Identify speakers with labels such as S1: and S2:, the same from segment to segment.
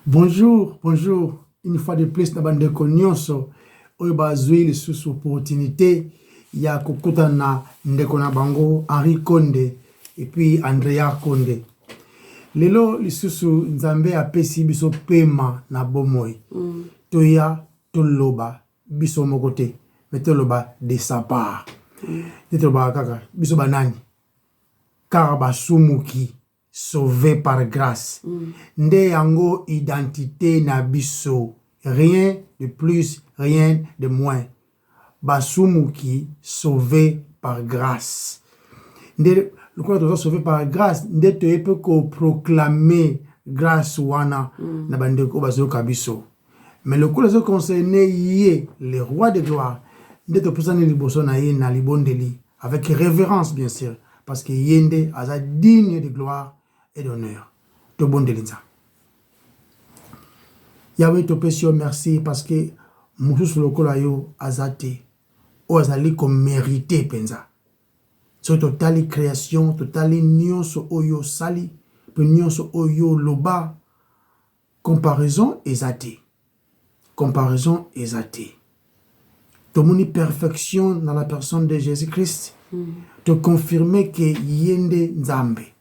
S1: Bonjour, bonjour. Une fois de plus, na bande nyonso oyo bazwi lisusu opportunité ya kokutana ndeko na bango Henri Konde et puis Andrea Konde. Lelo lisusu Nzambe apesi biso pema na bomoi. Toya toloba biso mokote, mais toloba de sa part. Toloba kaka biso banani. Car basumuki sauvé par grâce. Nde yango identité na biso. Rien de plus, rien de moins. Basumuki sauvé par grâce. Nde le quoi nous sauvé par grâce. Nde te peut ko proclamer grâce wana na bandeko bazoka biso. Mais le coup les concerné yé le roi de gloire. Nde te posane liboso na ye na libondeli avec révérence bien sûr parce que yende aza digne de gloire et d'honneur. To bon de l'insa. Yahweh te pèsio merci parce que mususu lokola yo azate o azali comme mérité penza. So totali création, totali nyonso oyo sali, pe nyonso oyo loba comparaison ezate. Comparaison ezate. Tomoni perfection dans la personne de Jésus-Christ. Te confirmer que yende Nzambe.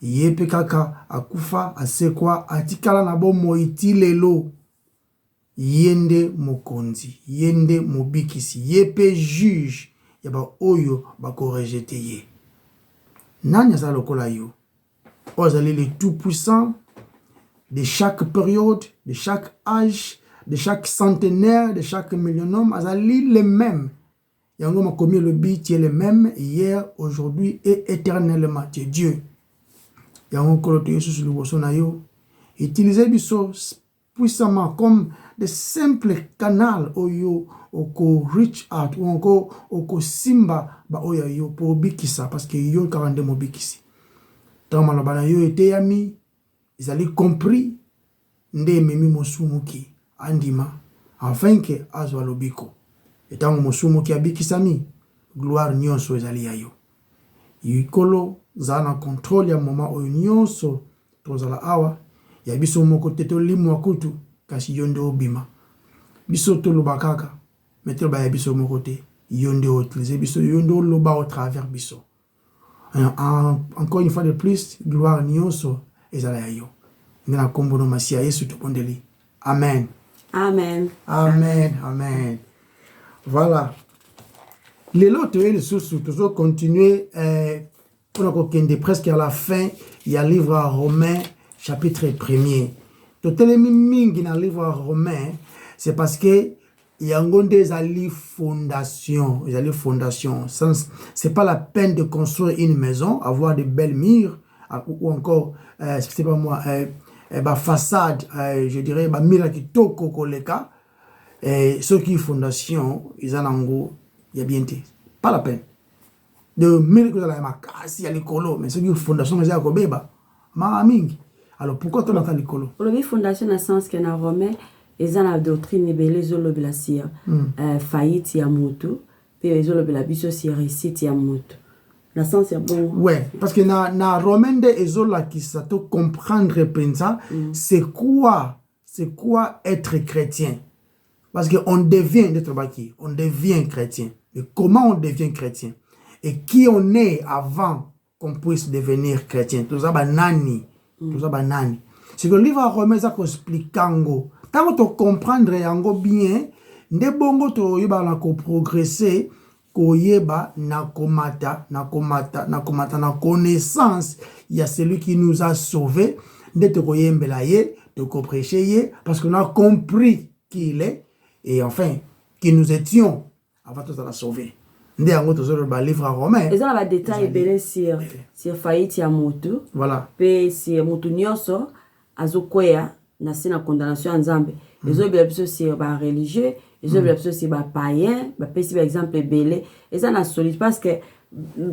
S1: Yepe kaka akufa asekwa atikala na bo moiti lelo. Yende mokonzi, yende mobikisi, yepe juge, yaba oyo bako rejete ye. Nani aza lokola yo? Ozali le tout puissant de chaque période, de chaque âge, de chaque centenaire, de chaque millionnaire, azali le même. Yango makomi le bi, tu es le même hier, aujourd'hui et éternellement, tu es Dieu. Yango koloto Yesus liboso na yo. Utilisez biso puissamment comme de simples canaux oyo oko reach out ou encore oko simba ba oya yo pour bikisa parce que yo karande mo bikisi. Tant malabana yo ete yami, ils allaient compris nde memi mosumuki andima afin que azwa lobiko. Etango mosumuki abikisami gloire nyonso ezali ya yo. Yikolo zana contrôle ya moma oyo nyonso tozala awa ya biso moko teto limu akutu kasi yonde obima. Biso toloba kaka metelo ba ya biso moko te yonde utiliser biso yonde loba au travers biso. Encore une fois de plus gloire nyonso ezala ya yo. Ngana kombo no masia Yesu topondeli. Amen.
S2: Amen.
S1: Amen. Amen. Voilà. Les autres, les sous toujours continuer. On a presque à la fin. Il y a le livre à Romains, chapitre 1er. Tout le ming dans le livre à Romains, c'est parce que il y a des alliés fondations. Les alliés fondations. C'est pas la peine de construire une maison, avoir de belles murs, ou encore, c'est pas moi, façade, je dirais, mira qui toko koleka. Et ceux qui fondation, ils en ont il y a bien été. Pas la peine. De mille que la makasi ya likolo, mais ceux qui fondation ils ont kobeba. Ma mingi. Alors pourquoi tu n'entends likolo?
S2: Le fondation dans le sens que dans Romain, ils ont la doctrine belé zolo belasia, faillite ya mutu, puis zolo belabiso si réussite ya mutu. Dans le sens c'est bon.
S1: Ouais, parce que na Romain de ezola qui ça te comprendre pensa, c'est quoi être chrétien? Parce qu'on devient d'être baki, on devient chrétien. Et comment on devient chrétien? Et qui on est avant qu'on puisse devenir chrétien? Tout ça, banani. Tout ça, banani. C'est que le livre à Romains, ça explique kango. Tant que tu comprendre yango bien, ne bongo to yeba na ko progresser, ko yeba na komata, na connaissance. Il y a celui qui nous a sauvés. De te koyembela ye, de ko prêcher ye, parce qu'on a compris qui il est. Et enfin, qui nous étions avant de la sauver. Nous avons le livre à Romains.
S2: Ils ont un détail belé sur faillite ya mutu.
S1: Voilà.
S2: Pe sur mutu nyonso azokoya na sina condamnation en Nzambe. Ils ont bien sur ba religieux, ils ont bien sur ba païen, ba pesi par exemple belé. Ils ont la solide parce que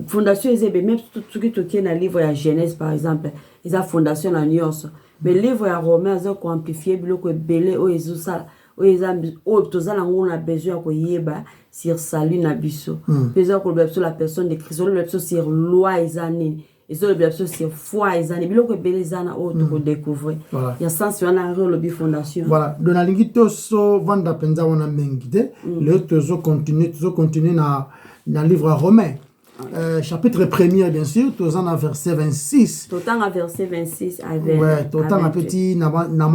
S2: fondation ils même tout qui tourne dans livre ya Genèse par exemple, ils ont fondation na nyonso. Mais livre ya Romains ils ont amplifié biloko belé o ils ça o tozala on a besoin ko yeba sur salut na biso. Besoin ko la personne de Christ, le sur loi izani ezolobela biso c'est foi ezana biloko ebele ezana oyo tokodécouvrir ya sens wana olobi fondation.
S1: Voilà, donc nalingi toso vanda penza wana mingi te leo tozocontinue na livre à Romains. Chapitre 1er, bien sûr, tous en verset 26.
S2: Tout en verset 26 avec.
S1: Ouais, tout en petit, na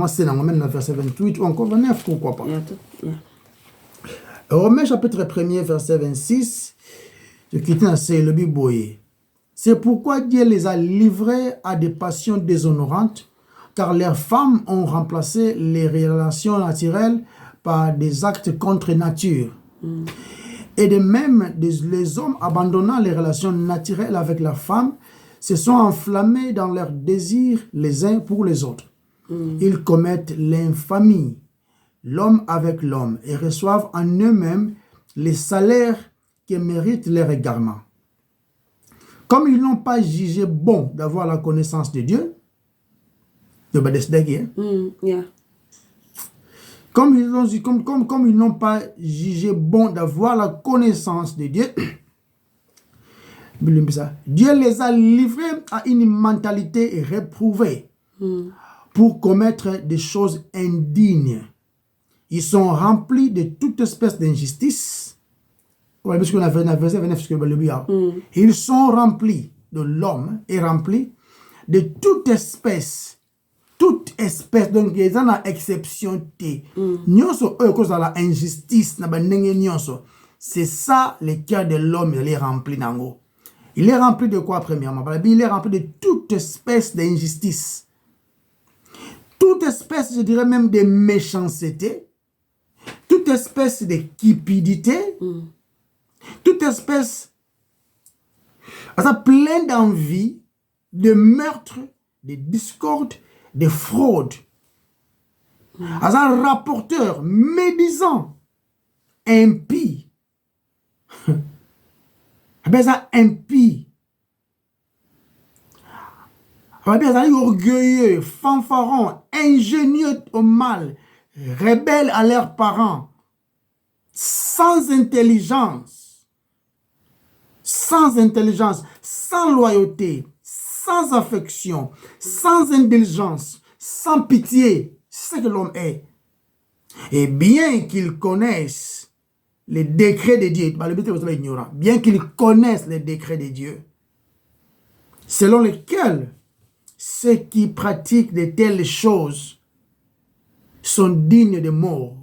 S1: c'est même verset 28 ou encore 29, pourquoi pas. Romains chapitre 1er, verset 26. Je quitte c'est le Bible. C'est pourquoi Dieu les a livrés à des passions déshonorantes, car leurs femmes ont remplacé les relations naturelles par des actes contre nature. Et de même, les hommes abandonnant les relations naturelles avec leurs femmes se sont enflammés dans leurs désirs les uns pour les autres. Ils commettent l'infamie, l'homme avec l'homme, et reçoivent en eux-mêmes les salaires qui méritent leur égarement. Comme ils n'ont pas jugé bon d'avoir la connaissance de Dieu, comme ils n'ont pas jugé bon d'avoir la connaissance de Dieu, Dieu les a livrés à une mentalité réprouvée pour commettre des choses indignes. Ils sont remplis de toute espèce d'injustice. Ils sont remplis de l'homme est rempli de toute espèce, donc ils ont une exception. Cause de la injustice, c'est ça le cœur de l'homme, il est rempli d'ango. Il est rempli de quoi premièrement? Il est rempli de toute espèce d'injustice, toute espèce, je dirais même de méchanceté, toute espèce de cupidité, toute espèce plein d'envie, de meurtre, de discorde, de fraude. Un rapporteur médisant, impie. Impie. Orgueilleux, fanfaron, ingénieux au mal, rebelle à leurs parents, sans intelligence, sans loyauté, sans affection, sans indulgence, sans pitié. C'est ce que l'homme est. Et bien qu'ils connaissent les décrets de Dieu, bien qu'ils connaissent les décrets de Dieu, selon lesquels ceux qui pratiquent de telles choses sont dignes de mort.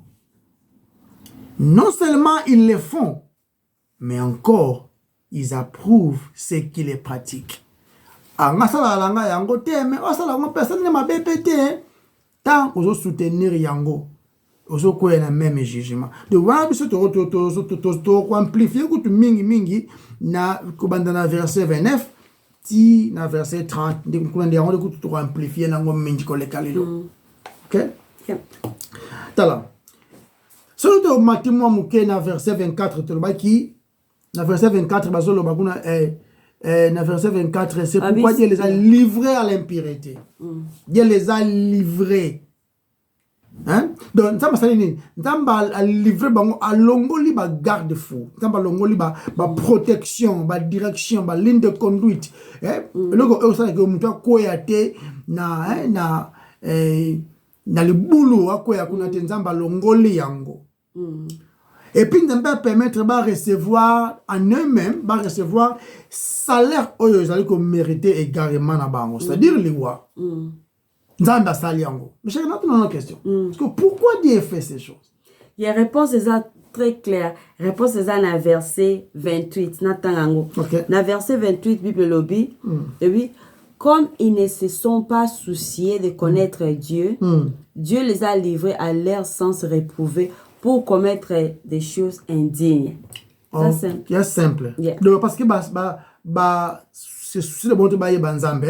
S1: Non seulement ils le font, mais encore ils approuvent ceux qui les pratiquent. Tant qu'on soutenir yango, ozo quoi na même jugement. De voir biso to amplifier que tu mingi na kobanda na verset 29 ti na verset 30 de kundi yango de to amplifier na ngom mingi ko le kalilo. OK? Tala. Selon to matimo muke na verset 24 to baki na verset 24 bazolo baguna na verset 24, c'est pourquoi Dieu les a livrés à l'impureté. Dieu les a livrés. Hein? Donc, ça m'a dit, a livré à l'ongoli ba garde-fou, a l'ongoli ba protection, ba direction, ba ligne de conduite. Le ça que muta koyate na le boulot a koya kuna tenzamba l'ongoli yango. Et puis, ils ne permettre de recevoir en eux-mêmes, de recevoir salaire qu'ils ont mérité également. C'est-à-dire les rois. Mais je vais une question. Parce que pourquoi Dieu fait ces choses?
S2: Il y a une réponse très claire. Réponse dans le verset 28.
S1: Okay.
S2: Dans le verset 28, Bible lobby. Et oui, comme ils ne se sont pas souciés de connaître Dieu, Dieu les a livrés à leur sens réprouvé pour commettre des choses indignes.
S1: Ça c'est simple. Donc parce que c'est le bon de Nzambe.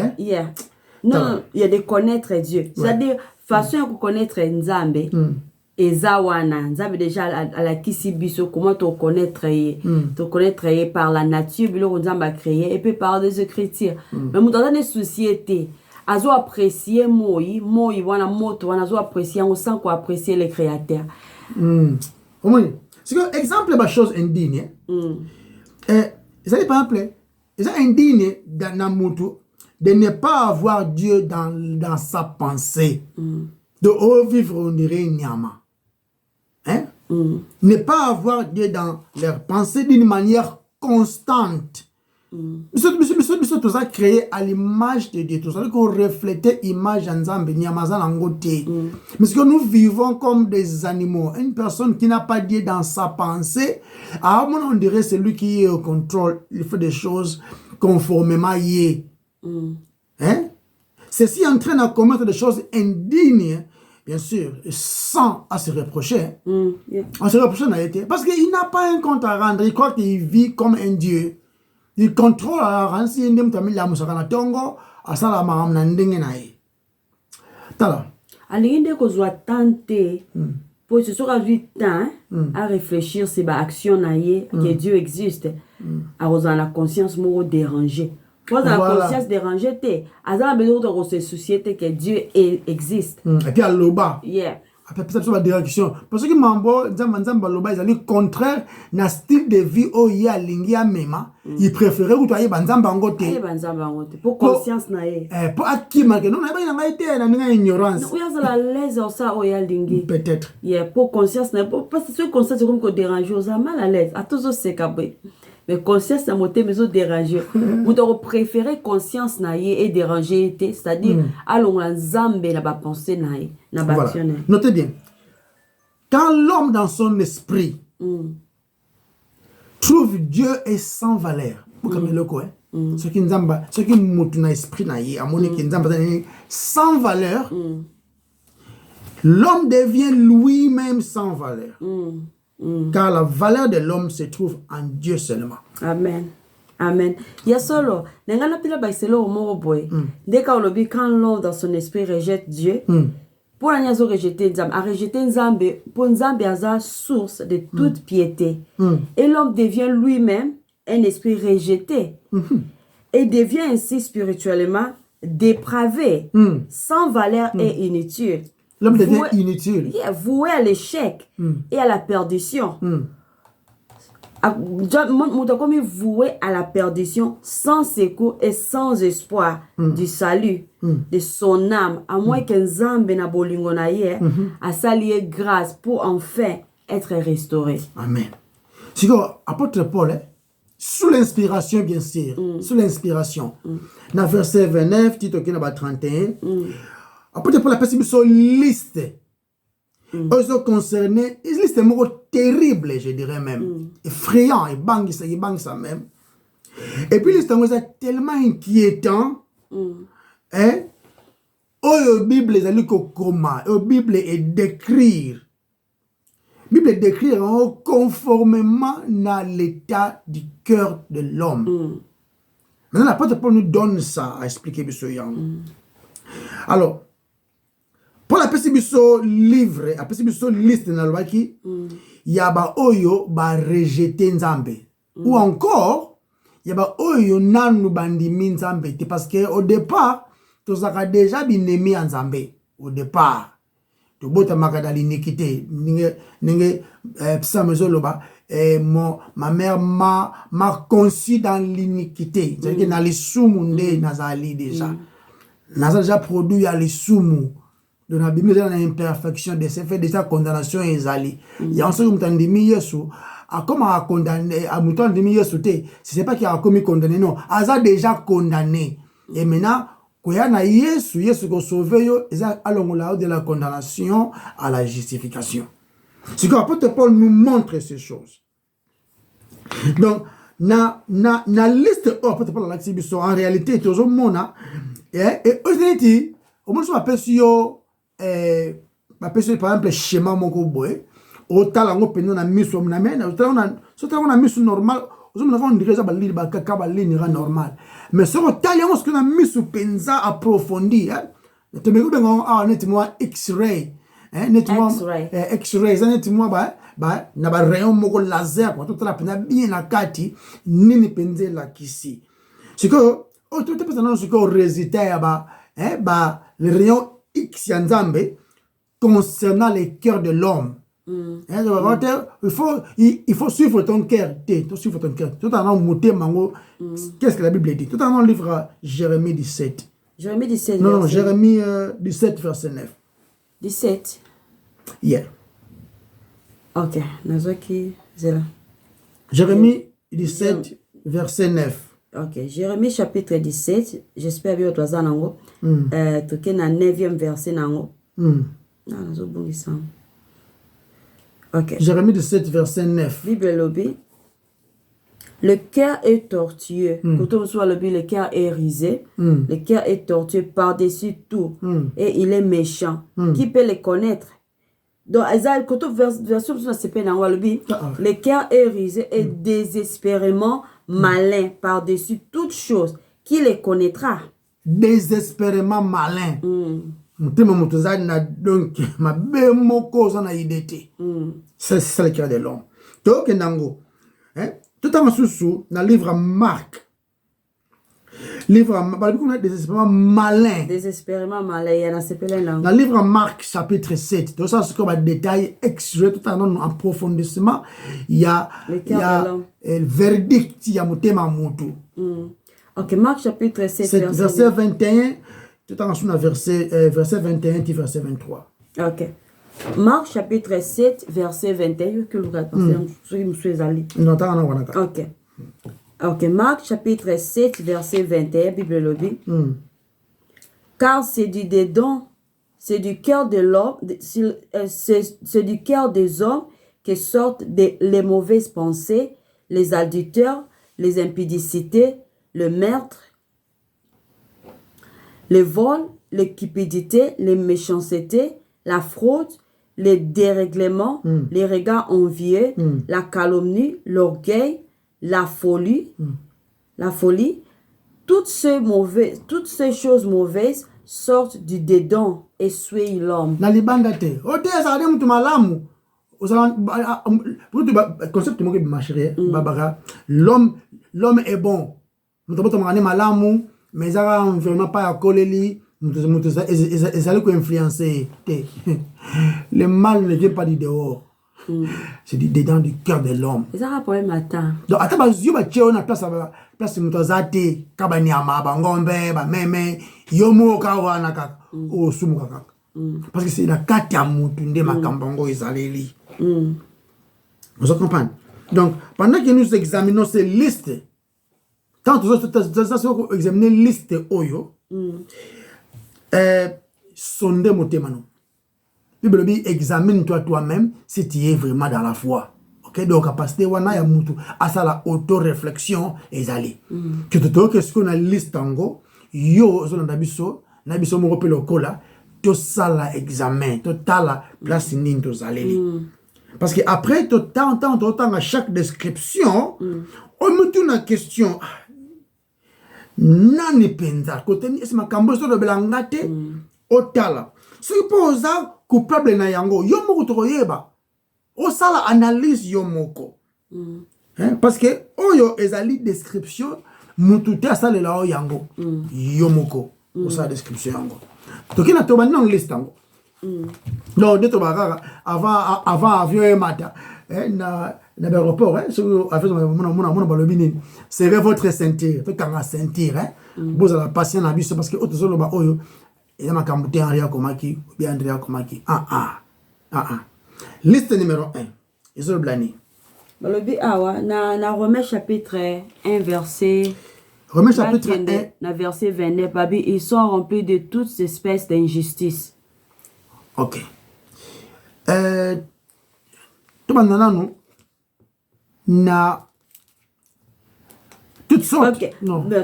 S2: Non, il y a de connaître Dieu. C'est-à-dire façon de connaître Nzambe. Ezawana, Nzambe déjà à la kisibiso comment te connaître par la nature, bilo Nzambe a créé et puis par des écritures. Mais nous dans des sociétés azo apprécier moi wana moto wana azo apprécier on sent qu'on apprécier les créateurs.
S1: C'est que exemple de chose indigne. Ça par exemple, ça indigne dans mutu de ne pas avoir Dieu dans sa pensée. De vivre, on dirait, Nyama. Hein? Ne pas avoir Dieu dans leur pensée d'une manière constante. Nous tous créé à l'image de Dieu. Tout ça qu'on reflétait l'image Nzambe, Nyamazan Angote. Mais ce que nous vivons comme des animaux, une personne qui n'a pas Dieu dans sa pensée, à un moment on dirait c'est lui qui est au contrôle, il fait des choses conformément à Yé. Hein? Ceci entraîne à commettre des choses indignes, bien sûr, sans à se reprocher. À se reprocher n'a été. Parce qu'il n'a pas un compte à rendre, il croit qu'il vit comme un Dieu. Il contrôle la ransi indem tamil la musakana tongo asala maham na ndenge na ye. Tala.
S2: Alinde ko zwa tante pour ce sera du temps à réfléchir sur ba action na ye que Dieu existe. A osa la conscience mo déranger. Pour la conscience déranger te, azala besoin de se soucier que Dieu existe.
S1: Et puis à l'oba.
S2: Yeah.
S1: Après perception la direction parce que mambo nzamba loba ils contraire na style de vie au ya lingia mema il préférait ou toi banzamba ngote
S2: pour conscience na ye
S1: pour akima que non na ba na été na nga ignorance
S2: ou ya la l'aise ça au ya lingi
S1: peut-être
S2: yeah pour conscience na parce que ce conscience comme que déranger aux mal à l'aise à tous c'est cabé mais conscience na moté mais au déranger vous devez préférer conscience na ye et déranger c'est-à-dire allons la nzambe na ba penser na ye na ba action.
S1: Notez bien, quand l'homme dans son esprit trouve Dieu est sans valeur, ce qui nous na esprit na ye amoni ki nzamba sans valeur, l'homme devient lui-même sans valeur. Car la valeur de l'homme se trouve en Dieu seulement.
S2: Amen. Amen. Ya solo, n'engana pila baiselo au moro boy. Dès quand l'homme dans son esprit rejette Dieu, pour la niazo rejeter Nzambe, a rejeter Nzambe, pour Nzambe a source de toute piété. Et l'homme devient lui-même un esprit rejeté. Et devient ainsi spirituellement dépravé, sans valeur et inutile.
S1: L'homme devient inutile.
S2: Voué à l'échec et à la perdition. Comme voué à la perdition, sans secours et sans espoir du salut de son âme, à moins qu'un Nzambe na bolingo na ye a salié grâce pour enfin être restauré.
S1: Amen. C'est que apôtre Paul, sous l'inspiration bien sûr, sous l'inspiration, dans verset 29, Tito 31, apôtre Paul a passé sur liste. Ils sont concernés, une liste terrible, je dirais même, effrayant, et bang ça même. Et puis liste est tellement inquiétant, hein? La Bible est la Bible est d'écrire. La Bible est d'écrire conformément à l'état du cœur de l'homme. Maintenant, l'apôtre Paul nous donne ça à expliquer. Alors, pour la personne livre, la personne liste dans le waki, il y a ba oyo ba rejeter Nzambe. Ou encore, il y a ba oyo nanu bandimi Nzambe. Parce que au départ, tu as déjà bien aimé Nzambe. Au départ, tu bota makada l'iniquité. Ma mère m'a conçu dans l'iniquité. C'est-à-dire que dans les soumunde nazali déjà. Nazali déjà produit à les soumou. Dans la Bible, il y a une imperfection de ce fait déjà condamnation et zali. Il y a un seul qui a comme à condamner, à mouton de Yesu, ce n'est pas qu'il a commis condamné, non. Il a déjà condamné. Et maintenant, quand il y a Yesu qui sauvé, il y a de la condamnation à la justification. C'est que l'apôtre Paul nous montre ces choses. Donc, na liste, l'apôtre Paul en réalité, tout le monde, et aujourd'hui, au moins, je m'appelle sur par exemple schéma moko boy au talango peno na miso na mena so na miso normal on avons dire ça balili ba kaka balini normal mais ce que talango ce que na miso penza approfondi te me bengo nettement x-ray nettement x-ray nettement ba na ba rayon moko laser kwa tout la pena bien na kati nini penze la kisi c'est que tout est pensant ce que résultat ba le rayon X Nzambe concernant les cœurs de l'homme. Hein, il faut suivre ton cœur. Suivre ton cœur. Tout en monté mango. Qu'est-ce que la Bible dit? Tout en livre Jérémie 17.
S2: Jérémie 17.
S1: Non, Jérémie 17, verset 9.
S2: 17.
S1: Yeah.
S2: Ok. Nazoki Zela.
S1: Jérémie 17, verset 9.
S2: Ok. Jérémie chapitre 17. J'espère bien que tu as nango. Tu es na 9e verset nango. Ok.
S1: Jérémie 17, verset 9.
S2: Bible lobby. Le cœur est tortueux. Quand on soit le cœur est risé. Le cœur est tortueux par-dessus tout. Et il est méchant. Qui peut le connaître? Donc, quand on version le cœur est risé et désespérément malin par-dessus toute chose. Qui le connaîtra?
S1: Désespérément malin. Donc, ma bémoko na idée. C'est ça le cœur de l'homme. Donc, tout en sous dans le livre Marc. Désespérément malin.
S2: Désespérément malin. Il y en a
S1: dans le livre Marc, chapitre 7. Donc, ça, c'est comme un détail extrait tout en approfondissement. Il y a le verdict. Il y a mon thème à Moutou.
S2: Ok, Marc, chapitre 7,
S1: verset 21. Tout en dessous, verset 21 et verset 23.
S2: Ok. Marc, chapitre 7, verset 21. Que vous regardez, ok. Ok, Marc, chapitre 7, verset 21, Bible lobby. Car c'est du dedans, c'est du cœur de l'homme, c'est du cœur des hommes que sortent les mauvaises pensées, les adultères, les impudicités, le meurtre, le vol, les cupidités, les méchancetés, la fraude, les dérèglements, les regards envieux, la calomnie, l'orgueil, la folie, toutes ces choses mauvaises sortent du dedans et suivent l'homme.
S1: L'homme est bon. Mais ça va environnement pas à coller ils allaient influencer. Le mal ne vient pas du dehors. C'est du dedans du cœur de l'homme.
S2: Ça a problème matin.
S1: Donc attends bah yo bah tcheo na place mutazate kabanyama bangombe ba meme yomo kawa na kaka o sumu kaka. Parce que c'est la carte à mutu nde makambango izaleli. Vous comprenez? Donc pendant que nous examinons ces listes, quand nous examinons liste oyo, sondez mon témoin. Bible dit examine-toi toi-même si tu es vraiment dans la foi. Ok, donc capacité wana ya mutu asa la auto-réflexion ezali. Que tout qu'est-ce qu'on a liste tango yo zo na biso mo repelo lokola to sala examen to tala place nini to zaleli. Parce que après to temps à chaque description on me tourne la question nani penza côté est-ce makambo so de belangate otala suppose coupable na yango yo moko to yeba o sala analyse yo moko parce que oyo ezali description mutu te sala la yango yo moko o sala description yango to kina to ban non liste yango non de to ba avant avion mata na l'aéroport c'est votre ceinture to kanga ceinture vous allez passer na biso parce que auto solo ba oyo et ma camboute Andrea Komaki ou bien Andrea Komaki. Liste numéro 1. Ils ont blani.
S2: Na Romains chapitre 1 verset.
S1: Romains chapitre 1.
S2: Na verset 29. Babi, ils sont remplis de toutes espèces d'injustice.
S1: Ok. Tout le monde na toutes sortes.
S2: Ok. Non. De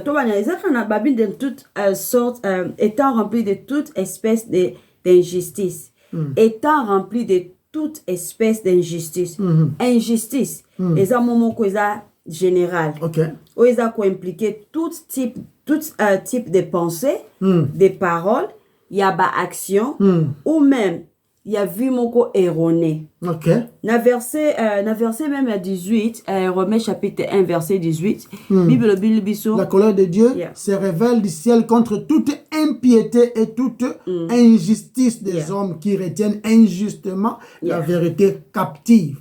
S2: toutes sortes, étant rempli de toutes espèces d'injustice. Étant rempli de toutes espèces d'injustice. Injustice. Les moments général.
S1: Ok.
S2: Où ils ont impliqué tout type de pensée, de paroles, il y a des actions, ou même il y a vu moko erroné.
S1: Ok.
S2: Na verset même à 18, Romains chapitre 1, verset 18, Bible biso.
S1: La colère de Dieu se révèle du ciel contre toute impiété et toute injustice des hommes qui retiennent injustement la vérité captive.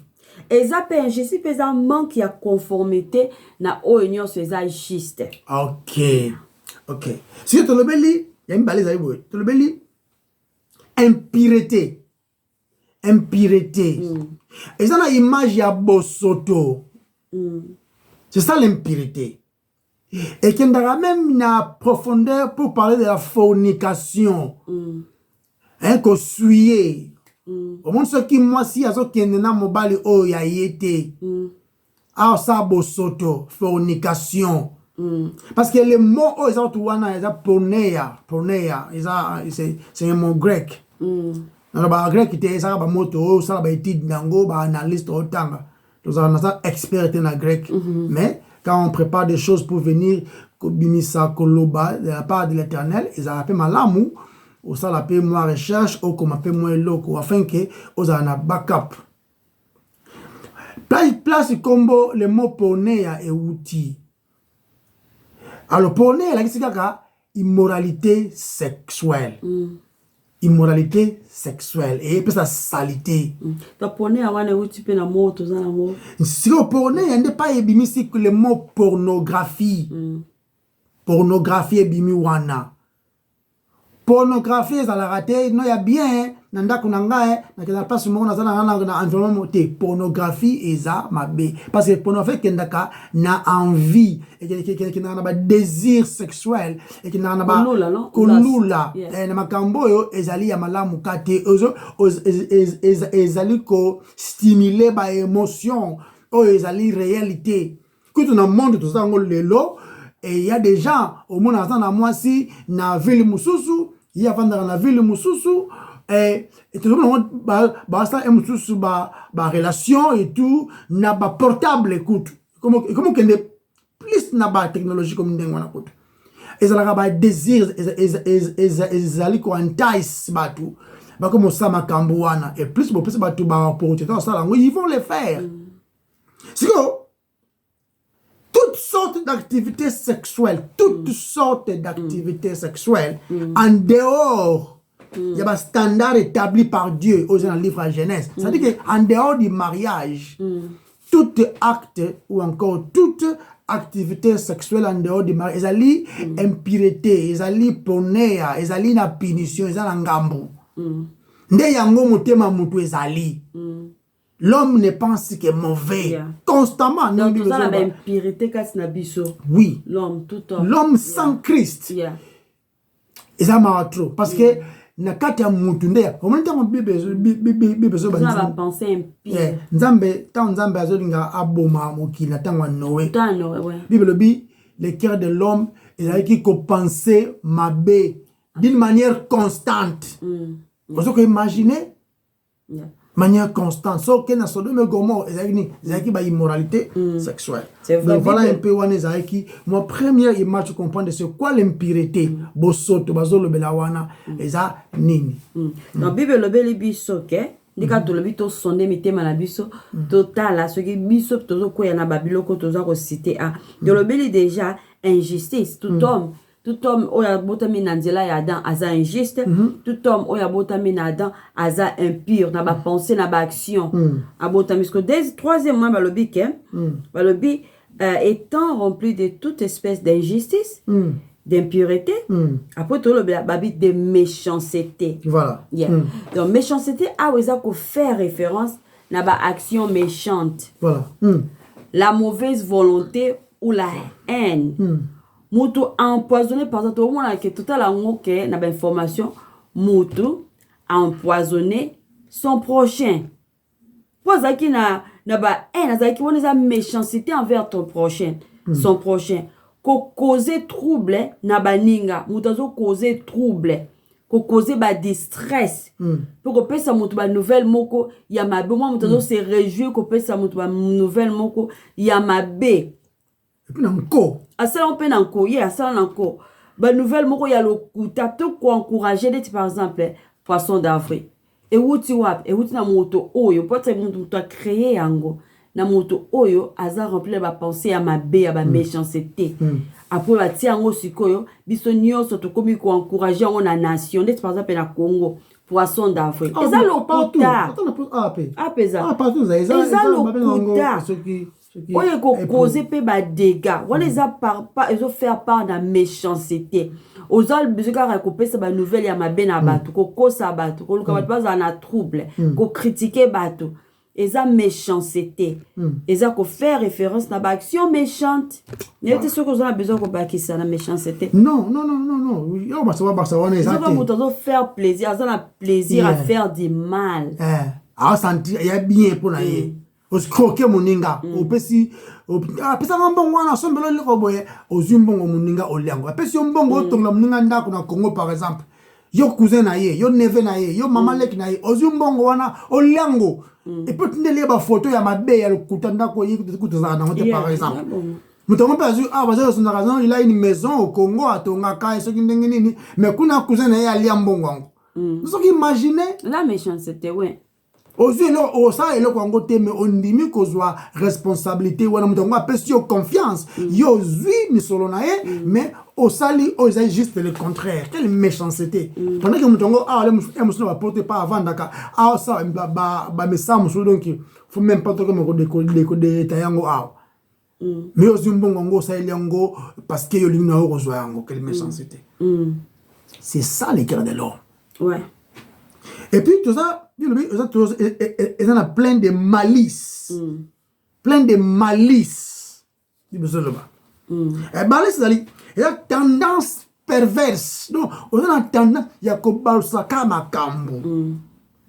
S2: Eza pe injustice pe eza manque ya conformité na oyo nyonso eza juste.
S1: Ok. Ok. Si tu le beli, il y a une balise à boy. Tu le beli, impureté. Impureté. Et ça, une image ya bosoto. C'est ça l'impureté. Et qu'il y a même une profondeur pour parler de la fornication. Hein, qu'on suye. Au moins, ce qui moi, si, à ce qui est dans mon bali, oh, ya yete. Ah, ça, bosoto, fornication. Parce que les mots, oh, ils ont tout, ils ont pornéa, c'est un mot grec. Dans le grec, il y a un mot, ça, il y a un analyste, nous avons ça expert en grec. Mais quand on prépare des choses pour venir, de la part de l'Éternel, ils ont appelé malamou, ou ça l'appelle moi recherche, ou comme appelle moi loco, afin que vous avez un backup. Place combo le mot pornéa et outil. Alors pornéa, c'est immoralité sexuelle. Immoralité sexuelle et puis sa saleté.
S2: Ta pornéa wana outil pe na moto za na mo.
S1: Si le pornéa n'est pas ébimisi que le mot pornographie. Pornographie ébimi wana. Pornographie ça la raté non ya bien nanda kunanga na kena pas mo na zana na environnement te pornographie eza mabe parce que pornographie kendaka na envie et que na ba désir sexuel et que na ba kolula na makambo yo ezali ya malamu kate ezali ko stimuler ba émotion o ezali réalité que tu na monde tout ça ngol lelo. Et il y a des gens, au monde dans moi si, na ville mususu, il y a dans la ville mususu, et tout le monde, ça mususu, relation et tout, n'a pas portable, écoute. Comment qu'on ait plus n'a pas technologie comme nous avons écoute. Et ça n'a pas désir, et ça qu'on entice, tout. Comme ça, ma cambouana, et plus, tout, pour ça, ils vont le faire. C'est que, toutes sortes d'activités sexuelles, en dehors, il y a un standard établi par Dieu dans le livre de Genèse. C'est-à-dire qu'en dehors du mariage, tout acte ou encore toute activité sexuelle en dehors du mariage, ils ont impureté, ils ont pornéa, ils ont une punition, ils ont ngambu. Nde yango motema mutu ezali. L'homme ne pense que mauvais. Constamment.
S2: Donc, tout ça, la impureté,
S1: oui.
S2: L'homme, tout homme.
S1: L'homme sans Christ. Et ça m'a trop. Parce que, na kati ya mutu nde, au même temps, Bible
S2: ça va penser impire.
S1: Nzambe, tant Nzambe azolinga aboma moki na tango Noé. Bible dit, le cœur de l'homme, il a qui penser mabe d'une manière constante. Vous pouvez imaginer? Manière constante. Sauf que dans Sodome et Gomorrhe, il y a une immoralité sexuelle. Donc voilà un peu où on est. Moi, première image, je comprends de ce quoi l'impureté. Bosoto, bazolo belawana, et ça, nini.
S2: Dans la Bible, le bel biso, ok? Dika to le bito sonde mitema na biso total là ce qui biso tozo ko ya na babiloko tozo ko citer a. Dans le bel déjà injustice tout homme oya botami na nzela ya Adam aza injuste, tout homme oya botami na Adam aza impur na ba pensée na ba action abotami parce que troisièmement ba lobi ke ba lobi étant rempli de toute espèce d'injustice, d'impureté, après tout le babi de méchanceté.
S1: Voilà.
S2: Donc méchanceté a oza ko faire référence na ba action méchante.
S1: Voilà.
S2: La mauvaise volonté ou la haine. Mutu empoisonné par exemple, au moins que tout à l'heure que na ba information, mutu a empoisonné son prochain. Pour ça qui na ba haine, ça qui on a méchanceté envers ton prochain, son prochain. Ko causer trouble na ba ninga, mutu zo causer trouble, ko causer ba distress. Pour ko pesa mutu ba nouvelle moko ya mabe, moi mutu zo se réjouir ko pesa mutu ba nouvelle moko ya mabe.
S1: Et puis encore.
S2: Asala on peut encore, asala encore. Ba nouvelle moko ya lokuta to ko encourager par exemple poisson d'avril. ewuti wapi ewuti na moto oyo peut-être moto a créé yango na moto oyo aza remplir ba pensée ya mabe ya ba méchanceté après batia yango sikoyo biso nyonso tokomi ko encourager yango na nation ndeti par exemple na Congo poisson d'Afrique eza lokuta
S1: partout
S2: eza lokuta oyo ko causer pe ba dégâts wana eza ezo faire part na méchanceté ozal besoin ko pesa ba nouvelle ya mabe na bato ko kosa bato ko luka bato baza na trouble ko critiquer bato eza méchanceté eza ko faire référence na ba action méchante n'était sûr que vous avez besoin ko bakisa na méchanceté
S1: non yo ba ça wana eza
S2: te vous faire plaisir eza na plaisir à faire du mal
S1: sentir ya bien pour na ye oscroquer moninga opesi apesa mbongo wana sombelo liko boye ozumbongo moninga oliango apesi mbongo otonga moninga ndako na Congo par exemple yo cousin na ye yo neveu na ye yo mama leki na ye ozumbongo wana oliango et peut ndele ba photo ya mabe ya lokuta ndako yi kutuzana na ngote par exemple mutongo pe azu bazo sonda raison il a une maison au Congo atonga ka eso kindenge nini mais kuna cousin na ye alia mbongo wango vous imaginez
S2: la méchanceté ouais
S1: Ozu elo osa elo kwango te me ondimi kozwa responsabilité wana mutongo apesi yo confiance yo zui misolo na ye mais osali oza juste le contraire quelle méchanceté pendant que mutongo ale musolo va porter pas avant daka ça ba mesa musolo donc faut même pas que me ko de tayango mais ozu mbongo ngo sa elengo parce que yo lingna o kozwa yango quelle méchanceté c'est ça le cœur de l'homme
S2: ouais.
S1: Et puis tout ça, ils en a plein de malice. Plein de malice. Et malice, il y a tendance perverse. Donc, on a tendance, il y a comme ça, kama kambo.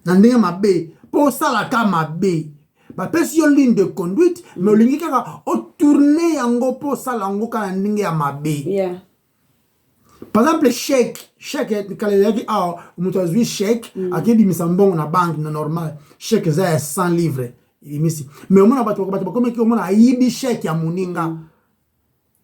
S1: Nandinga mabe, pour ça la kama be. Ba pesi yo ligne de conduite, mais o lingi kaka o tourner yango pour ça lango kana ndinga mabe.
S2: Yeah.
S1: Par exemple, chèque, quand il y a dit, chèque, à qui dit, on a banque normal, chèque, c'est 100 livres. Mais on a pas comme on a yibi chèque à Moninga.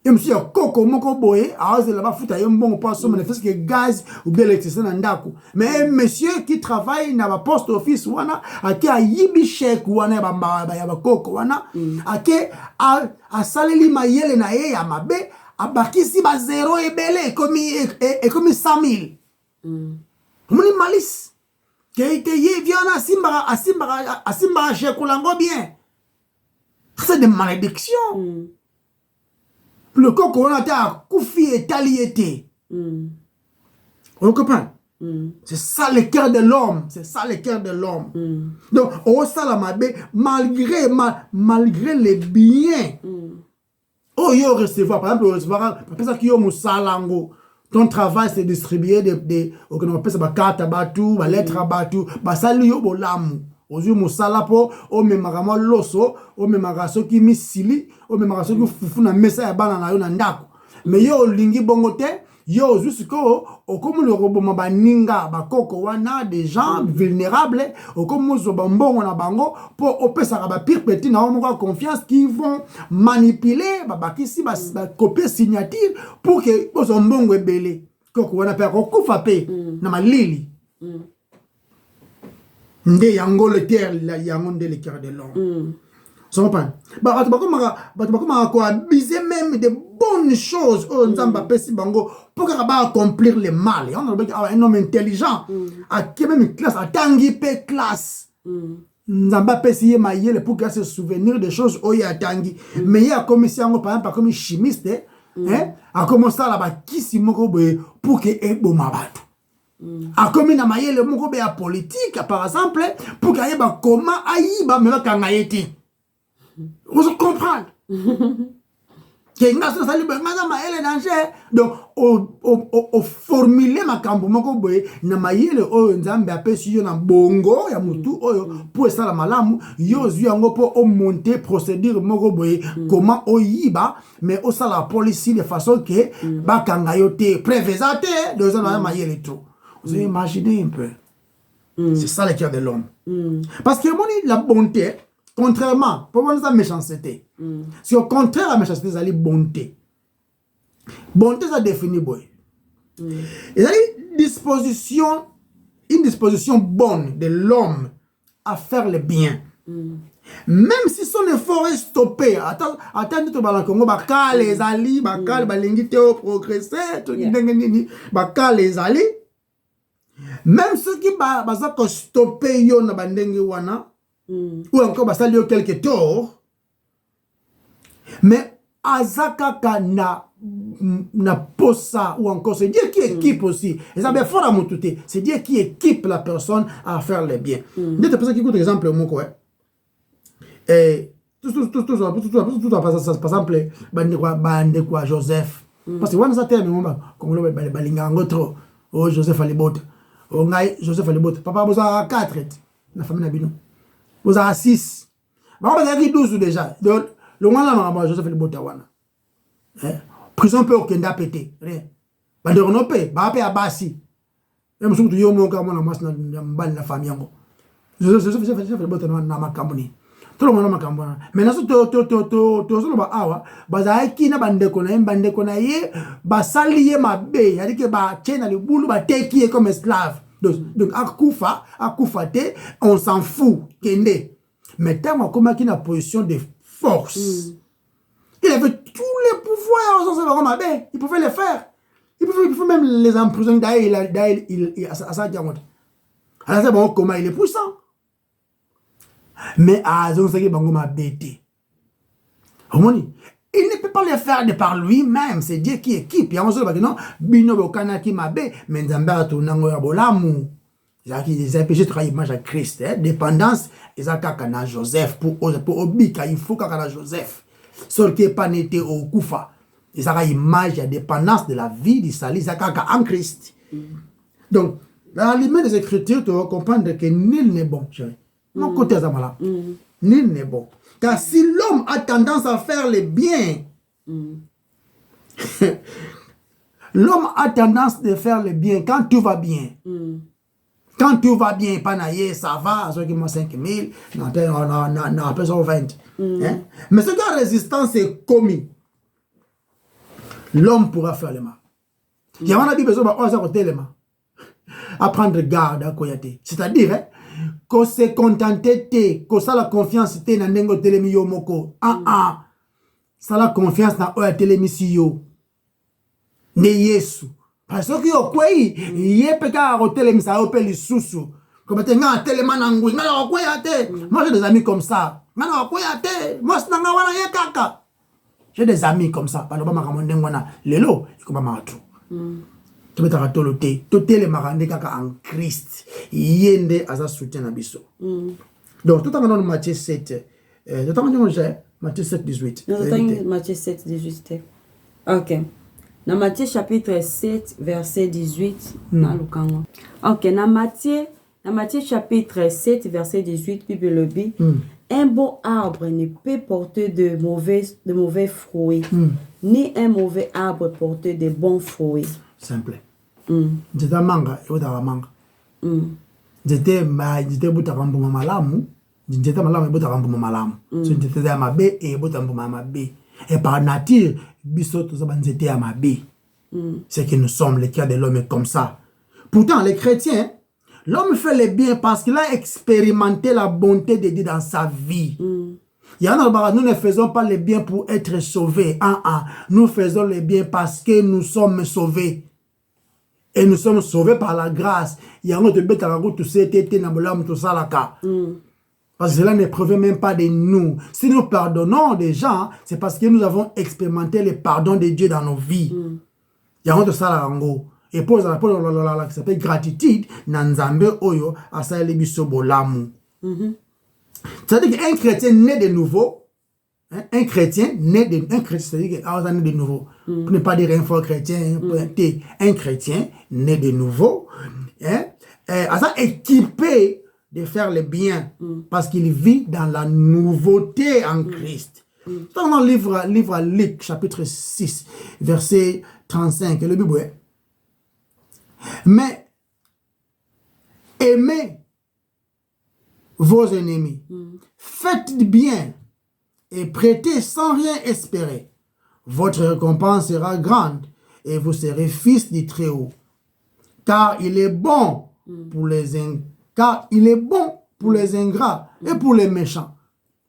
S1: Et monsieur, Coco, Moko Boye, à là-bas, fouta, un bon poisson, mais fait que gaz ou bien l'électricité dans Ndako. Mais un monsieur qui travaille dans la post office, wana, à qui a yibi chèque, wana, ba Coco, wana, à qui a salé mayele na ye ya mabe, abakisi ba zéro ebele comme 100 000. Muni malice. Que ye viana asimba chekulango bien. C'est des malédictions. Le coco on a ta koufi et taliété. On comprend? C'est ça le cœur de l'homme. C'est ça le cœur de l'homme. Donc, on salamabe malgré les biens. Oh, yo recevoir, par exemple, recevoir, parce que yo musalango, ton travail c'est distribuer des, on appelle ça ba carte batu, ba lettre batu, ba sali yo bolamu. Ozu musala po, o memagamo loso, o memagaso ki misili, o memagaso ki fufu na mesa ya bana na yo na ndako. Mais yo lingi bongote, yo jusqu'au comme le robot mabaninga bakoko wana des gens vulnérables au comme zo bambongo na bango pour opesa ba pire petit na on confiance qui vont manipuler babakisi ba copier signature pour que zo mbongo ebele koko wana pe ko kufa pe na malili nde yango le terre la yango nde le cœur de l'homme ça va pas ba ko abuser même de bonnes choses on zamba pesi bango pour accomplir le mal. On a un homme intelligent à qui même une classe à tangi pe classe nzamba pesi mayele pour se souvenir des choses oya à tangi mais il y a comme si on par exemple comme chimiste hein a commencé à la kisi moko boye pour que e boma bato a comme na mayele moko be a politique par exemple pour que ba comment ayiba me ba kangayeti vous comprenez donc au formuler makambo moko boye na mayele oyo nzambe apesi yo na bongo ya mutu oyo pour ça la malamu yo zu yango po o monter procédure moko boye comment oyiba mais au ça la police de façon que ba kanga yo te prévésate de ça na mayele tout vous imaginez un peu c'est ça le cœur de l'homme parce que la bonté contrairement pour moi la méchanceté si au contraire la méchanceté c'est la bonté ça définit boy et la disposition une disposition bonne de l'homme à faire le bien. Même si son effort est stoppé, attends, tu vas Congo, baka les ali, baka balingi théo progresser, tout baka les ali. Même ceux qui basa ko stopper yo na bandengi wana, ou encore basa yo quelques torts, mais azakaka na posa ou encore c'est Dieu qui équipe aussi. Et ça bien fort à mon tout, c'est Dieu qui équipe la personne à faire le bien. Dieu te pose un exemple mon quoi. Et tout par exemple bande quoi Joseph. Parce que on ça terme comme le balinga ngotro. Oh Joseph Alibota. Oh ngai Joseph Alibota. Papa vous a 4 na famille na bino. Vous a 6. Ba on a 12 déjà. Donc le wana na Joseph Alibota wana. Prison peut okenda pété. Rien. Ba de renope, ba pe abasi. Même surtout yo mo ka mona mas na mbali na famille yango. Joseph Alibota na makamboni. Tout le monde m'a cambré. Maintenant, tout ba awa, bazaiki na bandeko na ye, basaliye mabe, y'a dit que ba tient le boulot, ba teki comme esclave. Donc, akufa te, on s'en fout, kende. Mais tant qu'on a une position de force, il avait tous les pouvoirs, il pouvait les faire. Il pouvait même les emprisonner, d'ailleurs, il a ça diamant. Alors, c'est bon, comment il est puissant. Mais il ne peut pas le faire de par lui-même. C'est Dieu qui équipe. Il y a un seul non, bino bokana qui m'a bé, mais Nzamba tournango ya bolamu. Ils ont péché travailler image à Christ. Dépendance, ils ont kakana Joseph pour obika, il faut kakana Joseph. Sauf qui n'est pas né au Koufa. Ils ont image à dépendance de la vie du salut, ils ont kakana en Christ. Donc, dans l'aliment des Écritures, tu vas comprendre que nul n'est bon, chérie. Mon côté à Zamala. Nul n'est bon. Car si l'homme a tendance à faire le bien, l'homme a tendance de faire le bien quand tout va bien. Quand tout va bien, panaye, ça va, ceux qui m'ont 5 000, on a besoin 20. Mais ce que la résistance est commis, l'homme pourra faire le mal. Il y a un besoin de à prendre garde à Koyate. C'est-à-dire, qu'on se contente, qu'on sa la confiance te na nengo telemi yo moko. Ça la confiance na oya telemi si yo. Ne Yesu. Parce que yo kwei, ye peka ro telemi sa opé li susu. Comme te nga telema na ngui, nga ro kwei ate. Moi j'ai des amis comme ça. Nga ro kwei ate. Moi sna nga wala ye kaka. J'ai des amis comme ça. Palo ba makamonde ngwana. Lelo, ikoba matu. Tu peux t'arrêter tout les marandés en Christ. Yende asa soutien na biso. Donc tout en Matthieu 7. Tout en Matthieu 7 18.
S2: Matthieu 7 18. OK. Dans Matthieu chapitre 7 verset 18 dans le Congo. OK, dans Matthieu chapitre 7 verset 18 Bible le dit un beau arbre ne peut porter de mauvais fruits, ni un mauvais arbre porter de bons fruits.
S1: Simple. J'étais manga, et vous manga. J'étais boutambuma malamu, j'étais malamu et boutambuma malamu. J'étais à ma baie et boutambuma ma baie. Et par nature, bisot tous j'étais à ma baie. C'est que nous sommes les cas de l'homme comme ça. Pourtant, les chrétiens, l'homme fait le bien parce qu'il a expérimenté la bonté de Dieu dans sa vie. Nous ne faisons pas le bien pour être sauvés. Nous faisons le bien parce que nous sommes sauvés. Et nous sommes sauvés par la grâce. Il y a un autre bête à la route, tout ça, tout ça, parce que cela ne provient même pas de nous. Si nous pardonnons des gens, c'est parce que nous avons expérimenté le pardon de Dieu dans nos vies. Il y a un autre ça, et pour ça, qui s'appelle gratitude, Nanzambe Oyo, Asa Lebiso Bolamu. C'est-à-dire qu'un chrétien né de nouveau, un chrétien né de nouveau. Pour ne pas dire un faux chrétien, un chrétien né de nouveau, équipé de faire le bien parce qu'il vit dans la nouveauté en Christ. Dans le livre à Luc, chapitre 6, verset 35, le Bible est. Mais aimez vos ennemis, faites du bien et prêtez sans rien espérer. Votre récompense sera grande et vous serez fils du Très-Haut. Car il est bon pour les ingrats, car il est bon pour les ingrats et pour les méchants.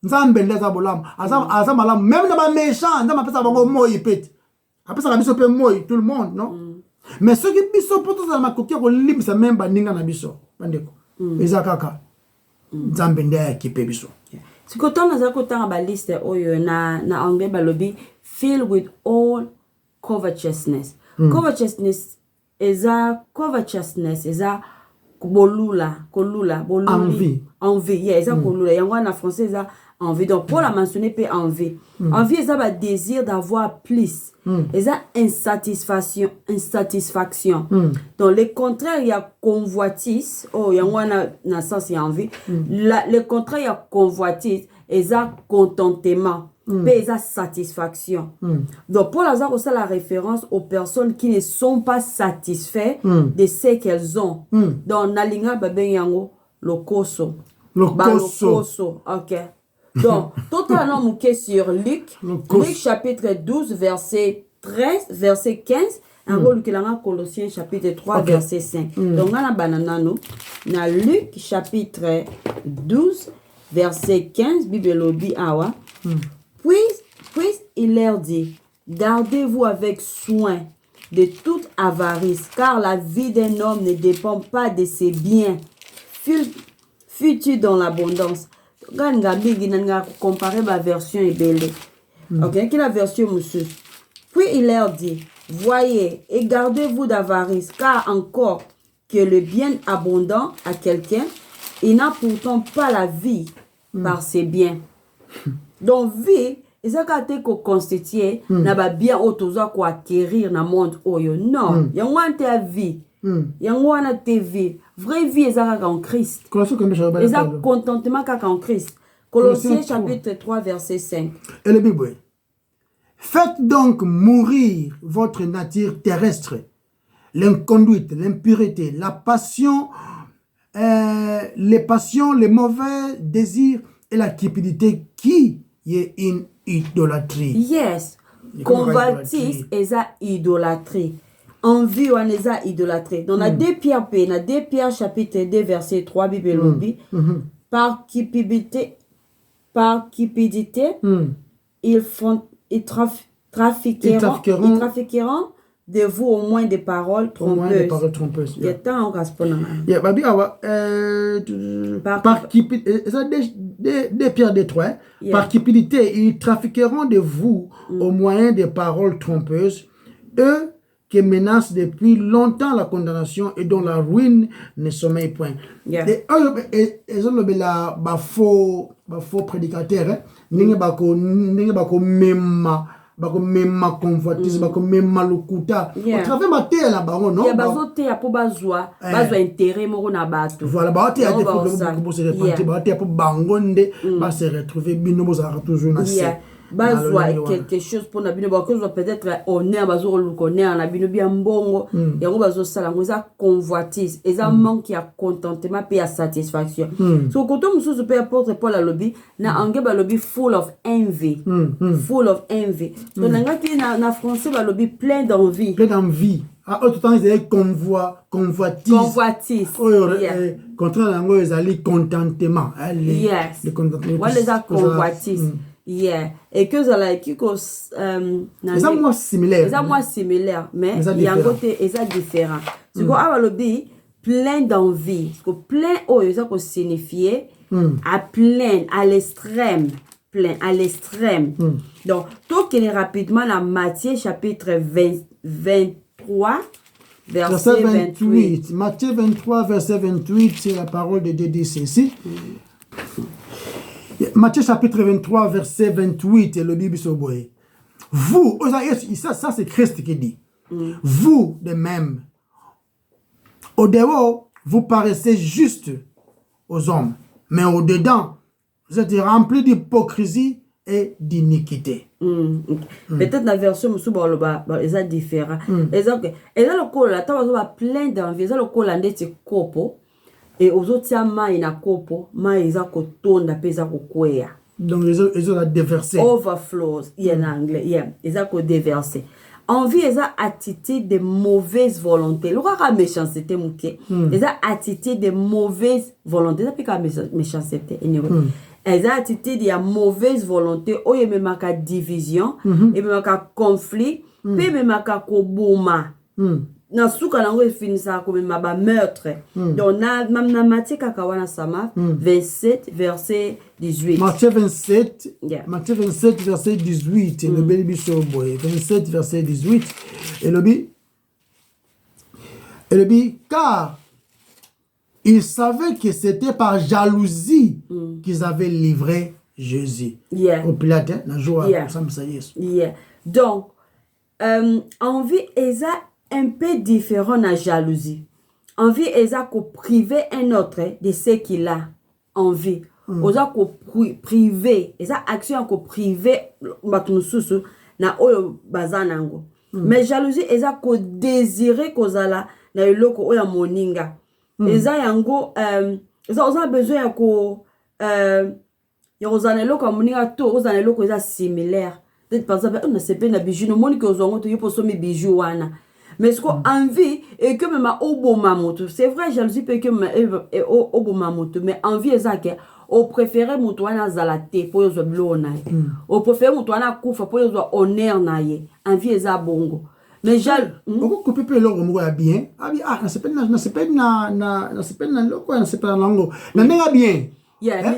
S1: Nzambe ndeza bolam, asa malam, même dans les méchants, nzambe appelle ça bango moi pète. Après ça la biso pe moi tout le monde, non? Mais ceux qui biso pour tout ça ma kokia ko limisa même baninga na biso, bandeko. Eza kaka. Nzambe ndeza équipe biso.
S2: Si koton na za koton ba liste oyo na anglais balobi filled with all covetousness. Covetousness eza kolula envie yeah eza kolula yango na français eza envie donc pour la mentionner pe envie envie eza ba désir d'avoir plus eza insatisfaction donc le contraire il y a convoitise oh yango na sens ya envie le contraire il y a convoitise eza contentement mais eza satisfaction donc pour la aussi la référence aux personnes qui ne sont pas satisfaites de ce qu'elles ont donc nalinga baben yango lokoso ok donc totalement mouké sur Luc chapitre 12 verset 13 verset 15 yango lukelanga Colossiens chapitre 3 verset 5 donc na bananano na Luc chapitre 12 verset 15 Bible lobi awa puis il leur dit, gardez-vous avec soin de toute avarice, car la vie d'un homme ne dépend pas de ses biens. Fus-tu dans l'abondance? Comparer ma version est belle. Ok, quelle est la version, monsieur? Puis il leur dit, voyez et gardez-vous d'avarice, car encore que le bien abondant à quelqu'un, il n'a pourtant pas la vie par ses biens. Donc vie ezaka te ko constituer na ba bien otoza ko acquérir na monde oyo non yango ante a vie yango ana te vie vraie vie ezaka en Christ ezaka contentement kaka en Christ Colossiens chapitre 3 verset 5
S1: et le Bible faites donc mourir votre nature terrestre l'inconduite l'impureté la passion les passions les mauvais désirs et la cupidité qui est une idolâtrie.
S2: Yes. Convoitise eza idolâtrie. Envie on eza idolâtrie. Donc, on a 2 Pierre chapitre 2 verset 3 Bible lobby. Par cupidité, ils trafiqueront de vous au moins des paroles trompeuses. Il y a tant en gasponnant.
S1: Il y a par cupidité, ça des Pierre de 3. Par cupidité, ils trafiqueront de vous au moyen des paroles trompeuses, eux qui menacent depuis longtemps la condamnation et dont la ruine ne sommeille point. Et ils ont le faux prédicateur, n'ingé bako même ma convoitise même malukuta au travers ma terre là bas non
S2: ya bazote ya po bazwa intérêt moko na bato
S1: voilà ba te ya te pour se repentir ba te pour bangonde ba se retrouver bino bozara toujours na c'est
S2: bazwa quelque chose pour na bino ba ko peut-être honneur bazo le connaître na bino bien mbongo yango bazo sala ngoza convoitise eza manque ya contentement pe ya satisfaction so koto mususu pe apôtre Paul a lobby na ange ba lobby full of envy so nanga ki na français ba lobby plein d'envie
S1: ah tout temps ils convoitise contraire nango ezali contentement
S2: le contentement wala convoitise et que ça là qui cause
S1: ça moi
S2: similaire mais il y a un côté différent tu vois à lobby plein d'envie parce que plein ça peut signifier à plein à l'extrême donc tout qui est rapidement dans Matthieu chapitre 23 verset 28
S1: Matthieu 23 verset 28 c'est la parole de Dieu dit ceci. Matthieu chapitre 23 verset 28 et le Bible s'oboye. Vous, ça c'est Christ qui dit. Vous de même, au dehors, vous paraissez juste aux hommes, mais au dedans, vous êtes remplis d'hypocrisie et d'iniquité.
S2: Peut-être la version est différente. Et là le col là, tu vas plein d'envie. Ça le col là ndeti kopo. Et aux autres, ma ina kopo, ma isa kotonda pesa kokwea.
S1: Donc ils ont la déversé.
S2: Overflows, en anglais, ils ont déversé. envie eza attitude de mauvaise volonté. Le roi a méchanceté mouké. Eza attitude de mauvaise volonté. Ça pique méchanceté. Eza attitude de mauvaise volonté. O ye memaka division, et memaka conflit, pe memaka koboma. Na souka nango finissa comme ma meurtre. Donc na Matthieu kakawana sama 27 verset 18.
S1: Matthieu 27 Matthieu 27 verset 18 le bébé boy 27 verset 18 et le bi car ils savaient que c'était par jalousie qu'ils avaient livré Jésus. Au Pilate na jour ça me ça.
S2: Donc envie eza un peu différent de la jalousie. Envie est à priver un autre de ce qu'il a envie. Oza ko priver, eza action ko priver batunususu na oyo bazanango. Mais jalousie est à ko désirer kozala na eloko oya moninga. Eza yango oza besoin ya ko ya kozana eloko moninga to ozana eloko eza similaire. Peut-être par exemple on ne sait pas na bijou no moni ko zongo to yopo somi bijou wana. Mais ce qu'on envie et que même au mamoto, c'est vrai jalousie peut que au mamoto, mais envie est ça que au préféré mutuana zalate pour yo blona. Au préféré mutuana kufa pour yo honneur naie. Envie est ça bongo. Mais
S1: beaucoup couper pe loko mo ya bien. Ah na sepena loko na sepena lango. Na menga bien.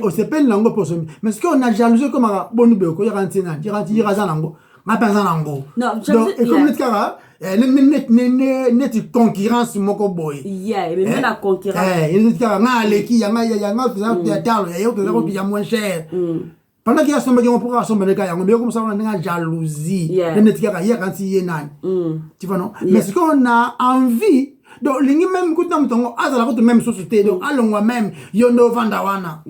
S1: On sepena lango pour ça. Mais ce qu'on a jalousie comme bonu be ko yaranti na, yaranti yiraza lango. Ma pensa lango.
S2: Non,
S1: donc et comme net net concurrence moko boy.
S2: Mais la concurrence.
S1: Il dit nga leki ya ya talo ya yo ko ya moins cher. Pendant qu'il y a son bagage pour assommer le gars, on est comme ça on a une jalousie. Net ya quand il est nan. Tu vois non? Mais ce qu'on a envie donc lingi même kuta mtongo azala ko même société donc allons même yono vandawana.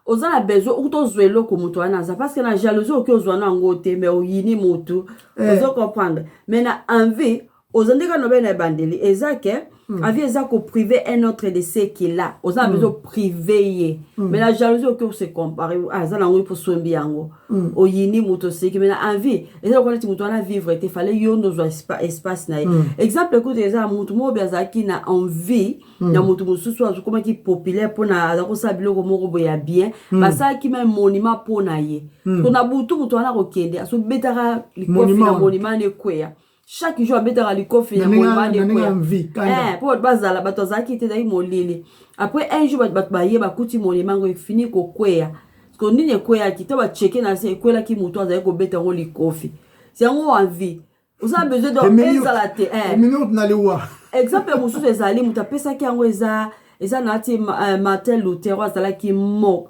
S2: Ozana besoin utozwelo ko mutu anaza parce que la jalousie oki ozwana ngote mais oyini mutu ozo comprendre mais na envie ozandika no bena bandeli ezake envie ezako priver un autre de ce qu'il a ozana besoin priver mais la jalousie oki se comparer azana ngo pour sombi yango oyini mutu c'est que mais na envie ezako connaître mutu ana vivre il fallait yondo zo espace na exemple écoute eza mutu mo biazaki na envie na mutu mususu azokoma ki populaire pona azako sabilo ko moko boya bien basa ki même monument pona ye tona butu mutu ana ko kende aso betara likofi na monument ne kwea chaque jour betara likofi na monument ne kwea pour bazala bato zaki te dai molili après un jour bato ba ye ba kuti monument ngo fini ko kwea ko nini kwea ki to ba checker na se kwela ki mutu azali ko betara ngo likofi c'est ngo envie vous avez besoin de ezalate
S1: minute na lewa
S2: exemple mususu ezali mutu apesa ki yango eza nati Martin Luther azala ki monk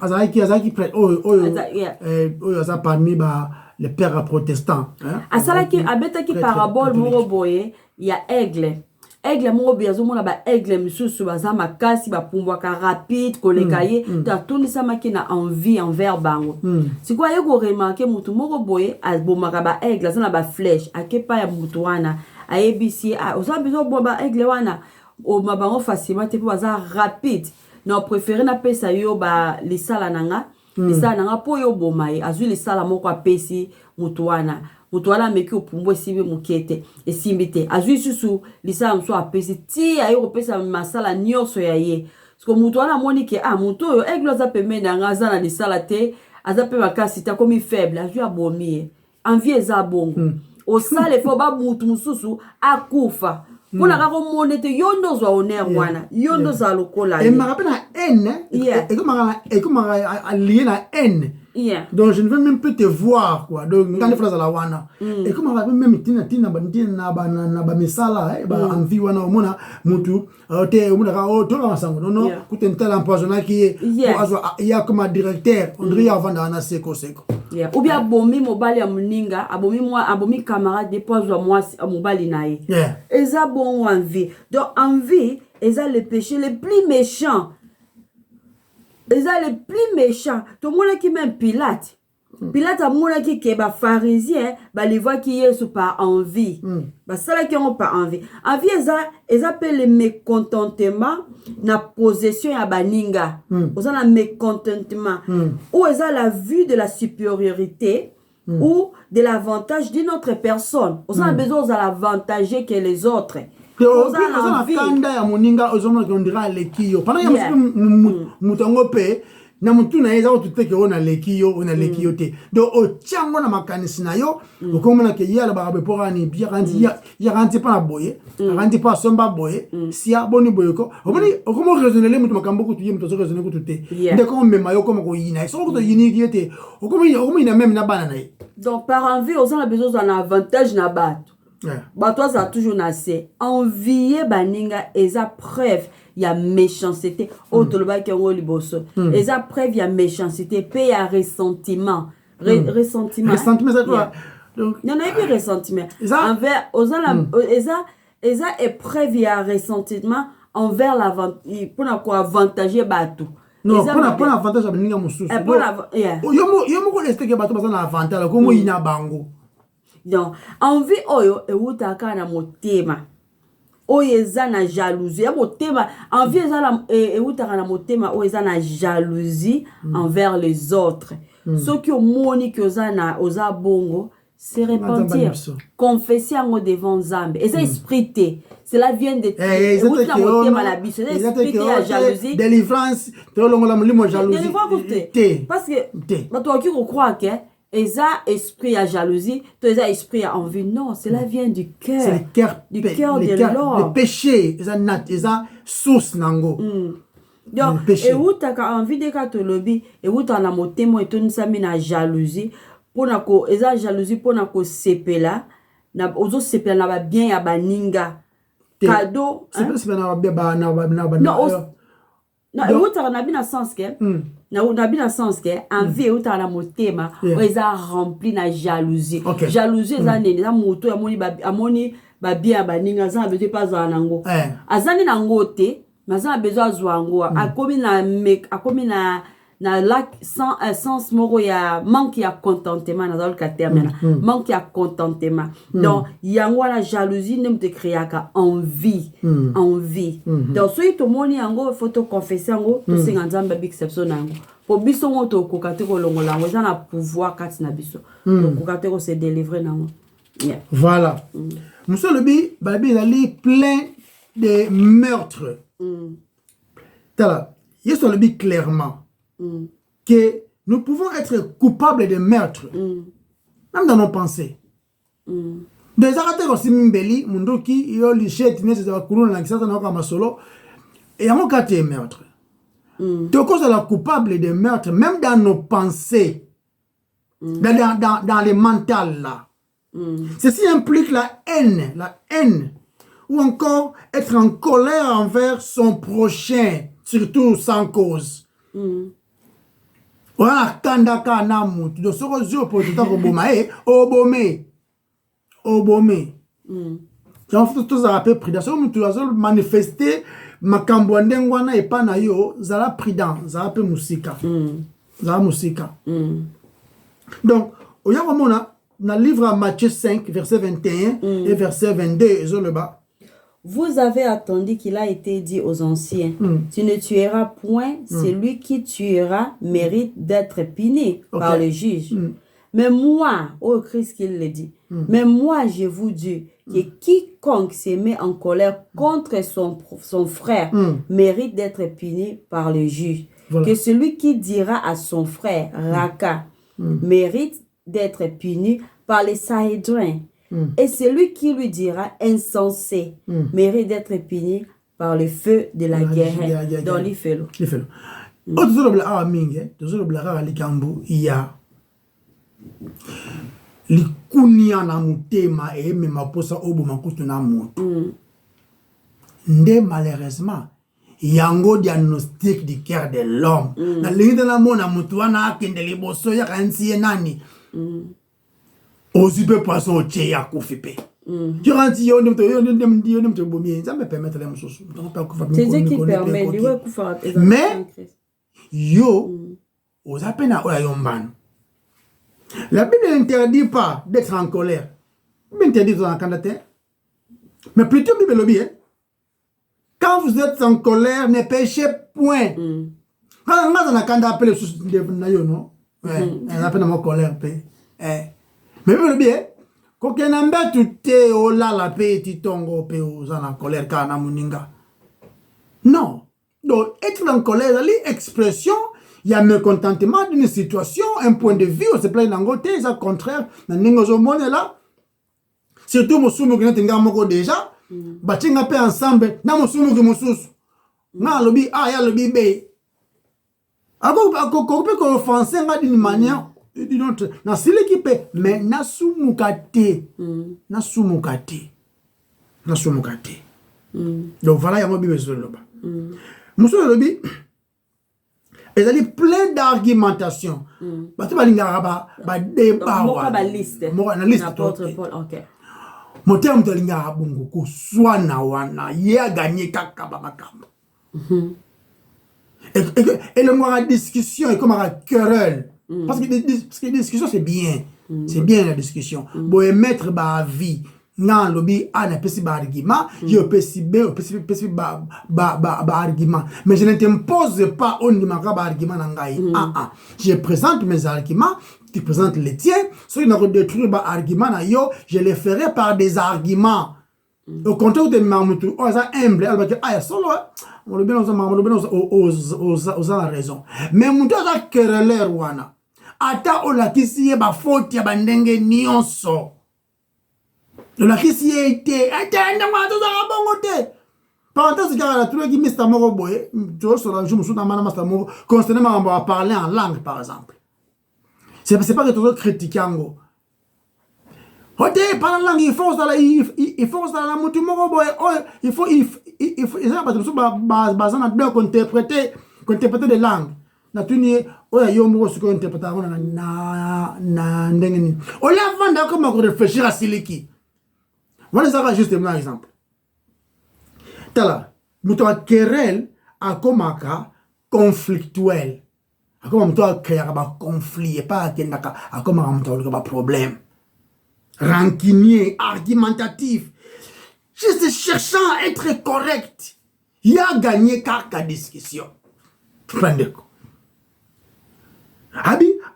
S1: azaki prêtre oyo aza parmi les pères protestants
S2: asala ki abeta ki parabole moko boye ya aigle moko biazo mona ba aigle misusu baza makasi ba pumbwaka rapide koleka ye ta tunisa makina envie envers bango sikwa yeko remarquer mutu moko boye abomaka ba aigle azana ba flèche akepa ya mutu wana ayebisi oza besoin bomba aigle wana o mabango facilement te po baza rapide na préféré na pesa yo ba lisala nanga po yo bomaye azui lisala moko apesi mutu wana meki opumbwe sibe mukete esimbite azui susu lisala mso apesi ti ayo pesa masala nyonso ya ye parce que mutu wana moni ke mutu yo aigle za pemene nanga azana lisala te azape makasi ta komi faible azui abomi envie eza bongo o sale fo ba mutu mususu akufa Pona kako monete yondo zwa honneur wana yondo za lokola
S1: et m'a rappelé na haine et comment lié na haine donc je ne veux même plus te voir quoi donc ngane phrase la wana et comment rappelé même tina ba misala ba envie wana mona mutu te mona ka to la sango non kutentela empoisonné qui il y a comme directeur on dirait avant dans seko
S2: ou bien abomi mobali ya muninga abomi camarade de pozo moi mobali nae eza bon envie donc envie eza le péché le plus méchant to mona ki même Pilate a mona ki ke ba pharisien ba li voit ki Yesu par envie ba sala ki on par envie eza pe le mécontentement na possession ya baninga oza na mécontentement ou eza la vue de la supériorité ou de l'avantage d'une autre personne. On a besoin de l'avantager que les autres.
S1: On a kanda ya moninga ozomona qu'on dira lekio. Pendant ya mutango pe na mutu na eza otuteke ona lekio te. Donc o tiango na makanisi na yo, okomona ke yala ba be porani bia kanti ya kanti pa na boye, kanti pa somba boye, sia boni boye ko. Okomo raisonner le mutu makambo ko tuye mutu so raisonner ko tute. Ndeko mema yo komo ko yina. So ko to yini kiete. Okomo ina même na bana na.
S2: Donc par envie, on a besoin d'un avantage na bato. Bah toi ça toujours nassé envier baninga eza preuve ya méchanceté autoloba ki ngo liboso eza preuve ya méchanceté pe ya ressentiment ressentiment
S1: c'est quoi
S2: donc non pas ressentiment envers eza épreuve ya ressentiment envers l'avantage pour na ko avantager bato
S1: non pour l'avantage ya baninga mususu yo mo ko esteke bato basa na avantage ko mo ina bango.
S2: Donc, envie oyo eutaka na motema. Oyo eza na jalousie. Ya motema, envie eza na eutaka na motema oyo eza na jalousie envers les autres. Ce qui omoni que oza bongo, c'est repentir. Confesser en devant Nzambe. Eza esprit te. Cela vient de euta motema la biso. Eza esprit te ya jalousie.
S1: Délivrance, te longola mulimo jalousie.
S2: Parce que bato ki ko croire que eza esprit à jalousie, to eza esprit à envie. Non, cela vient du cœur.
S1: C'est le cœur de l'homme. Le péché, eza source nango.
S2: Donc, et où t'as envie de katolobi, et où t'as na motemo et tout ça na jalousie, pour na ko eza jalousie pour na ko sepela, na ozo sepela na ba bien ya baninga. Cadeau.
S1: C'est na ba na ba.
S2: Non, et où t'as na bien sens que na bien sens que envie où t'as na motema, eza rempli na jalousie. Jalousie eza nene, eza moto amoni ba bien baninga za besoin pas za nango. Azani nango te. Maza besoin zwango akomi na lac sans sens moro ya manque ya contentement na zalka termina manque ya contentement donc yango la jalousie ne te créaka envie donc so ito moni yango photo confesser yango to singa nzamba big exception yango po biso ngoto ko kateko longola ngo za na pouvoir kati na biso ko kateko se délivrer nango
S1: voilà monsieur le bi babi ali plein de meurtres. Yesu le dit clairement que nous pouvons être coupables de meurtre, même dans nos pensées. Des arrêtés aussi mimbeli, mundoki, yo lichet, nese za kuruna na kisasa na kama solo, et en cas de meurtre. Donc cause la coupable de meurtre, même dans nos pensées, dans les mentales là. Ceci implique la haine. Ou encore être en colère envers son prochain, surtout sans cause. Voilà, kandaka na mutu. Donc, ce que je peux dire, obome. J'en fais tout ça à peu près. Donc, mutu a manifesté makambo ndengwana et pas na yo, zala prudent, zala peu musika. Zala musika. Donc, oya komona na livre Matthieu 5 verset 21 et verset 22 zo le bas.
S2: Vous avez attendu qu'il a été dit aux anciens, tu ne tueras point, celui qui tuera mérite d'être puni par le juge. Mais moi, oh Christ qu'il le dit, mais moi je vous dis que quiconque se met en colère contre son frère mérite d'être puni par le juge. Voilà. Que celui qui dira à son frère, Raka, mérite d'être puni par les Sanhédrins. Et celui qui lui dira insensé mérite d'être puni par le feu de la guerre dans l'ifelo.
S1: Likunia na mutema e me maposa obo makutu na moto. Nde malheureusement yango diagnostic du cœur de l'homme. Na linda na mona mutu wana akende liboso ya kansi nani. Ozipe poisson tche ya kufipe. Tu rentres yo ne te bomie, ça me permet de me soucier.
S2: C'est Dieu qui permet de faire.
S1: Mais yo aux appels à Oyomban. La Bible n'interdit pas d'être en colère. Elle interdit d'être en colère. Mais plutôt Bible le dit, quand vous êtes en colère, ne péchez point. Quand on a appelé le souci de Nayo, non? On appelle en colère. Mais le bien, quand on a un tout est au la la paix, titongo, paix aux en colère, kana muninga. Non. Donc, être en colère, c'est l'expression, il y a mécontentement d'une situation, un point de vue, on se plaint d'un côté, c'est le contraire. Dans le là, surtout, mon soumou qui n'est déjà, batinga pe ensemble, na mon soumou qui moussous. Na lobi, ah, ya lobi, bé. Ako peut offenser d'une manière, d'une autre. Na sile qui peut, mais na soumou kate. Na soumou kate. Na soumou kate. Donc voilà, il y a un peu de là. Monsieur Lobi, il y a plein d'argumentation. Bah, tu vas dire, bah, débat.
S2: Moi, ma liste.
S1: Moi, la liste.
S2: Ok.
S1: Mon terme de l'ingara bongo, soit na wana, y a gagné kakaba makamba. Et le mot discussion est comme un querelle. Parce que la discussion, c'est bien. C'est bien la discussion. Bon, émettre ma vie. Non, lobby a un petit argument, il y a un petit argument. Mais je ne t'impose pas un argument. Je présente mes arguments, tu présentes les tiens. Si tu as détruit un argument, je les ferai par des arguments. Au contraire de Mamoutou, on est humble, elle va dire, ah, solo, on le bien aux raison. Mais mon Dieu, ça querelle, wana. Ata o la kisi ye ba faute ya bandenge nyonso. La kisi ye ite, ende mwa to za bongo te. Parenthèse car la trouvé qui Mr Moro boy, tu vois sur la je me souviens dans Mr Moro, constamment on va parler en langue par exemple. C'est pas que tu dois critiquer ngo. Hote parler langue il faut ça la mutu Moro boy, il faut ça parce que so ba ça deux interpréter des langues. Na tuni oya yo Moro ce qu'on interprète na ndengeni. On l'a vendre comment réfléchir à siliki. Voilà ça justement un exemple. Tala, mutoa querelle a comme un cas conflictuel. A comme mutoa créer un conflit et pas a comme un problème. Rancunier, argumentatif. Juste cherchant à être correct. Il a gagné quelques discussions. Prenez quoi.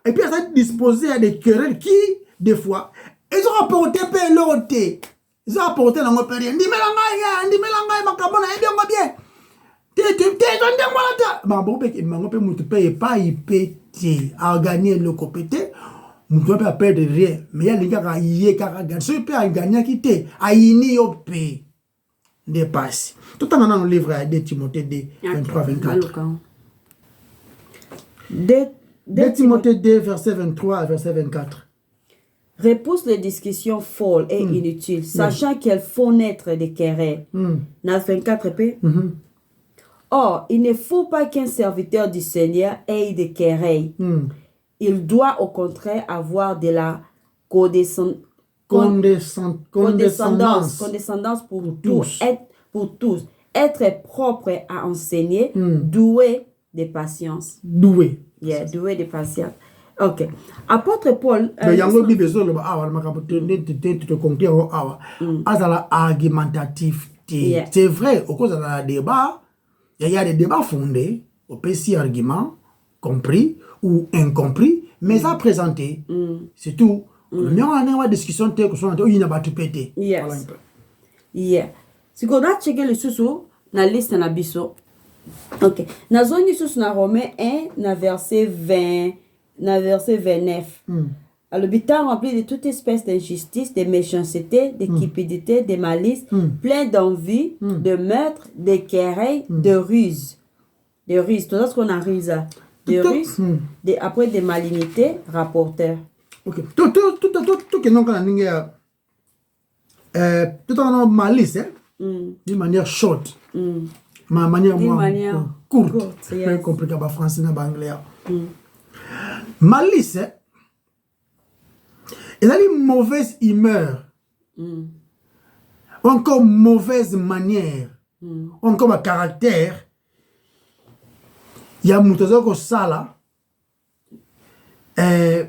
S1: Et puis, ça disposé à des querelles qui, des fois, ils ont apporté l'autre. Ils ont apporté dans mon père. Dis-moi ma cabane, et bien, bien. Pas y péter, à gagner le copété. On ne peut pas perdre rien. Mais il y a des gars qui ont ce peut à gagner qui t'est. À y ni au pays. Dépasse. Tout en dans le livre de Timothée 2, 23-24. 2 Timothée 2, verset 23 à verset 24.
S2: Repousse les discussions folles et inutiles, sachant qu'elles font naître des querelles. Dans 24p. Or, il ne faut pas qu'un serviteur du Seigneur ait des querelles. Il doit au contraire avoir de la condescendance pour tous. Être propre à enseigner, doué de patience.
S1: Doué
S2: de patience. Ok. Apôtre Paul.
S1: C'est vrai, au cause de la débat, il y a des débats fondés, au PC argument, compris ou incompris, mais ça présenté. C'est tout. Mais on a une discussion telle que il n'y a pas de pété.
S2: Yes. Yeah. Si on a checké le sous na liste na biso. Ok. Na zone sous na Romains 1 na verset 29. Alors, le temps rempli de toute espèce d'injustice, de méchanceté, de cupidité, de malice, plein d'envie, de meurtre, de querelles, de ruse. De ruse, tout ce qu'on a ruse. De ruse, après de malignité, rapporteur.
S1: Ok. Tout que nous avons tout en malice, d'une manière short. Ma manière courte. Très compliqué en français et en anglais. Malice, il a une mauvaise humeur, encore mauvaise manière, encore un caractère. Il y a un sala.
S2: Il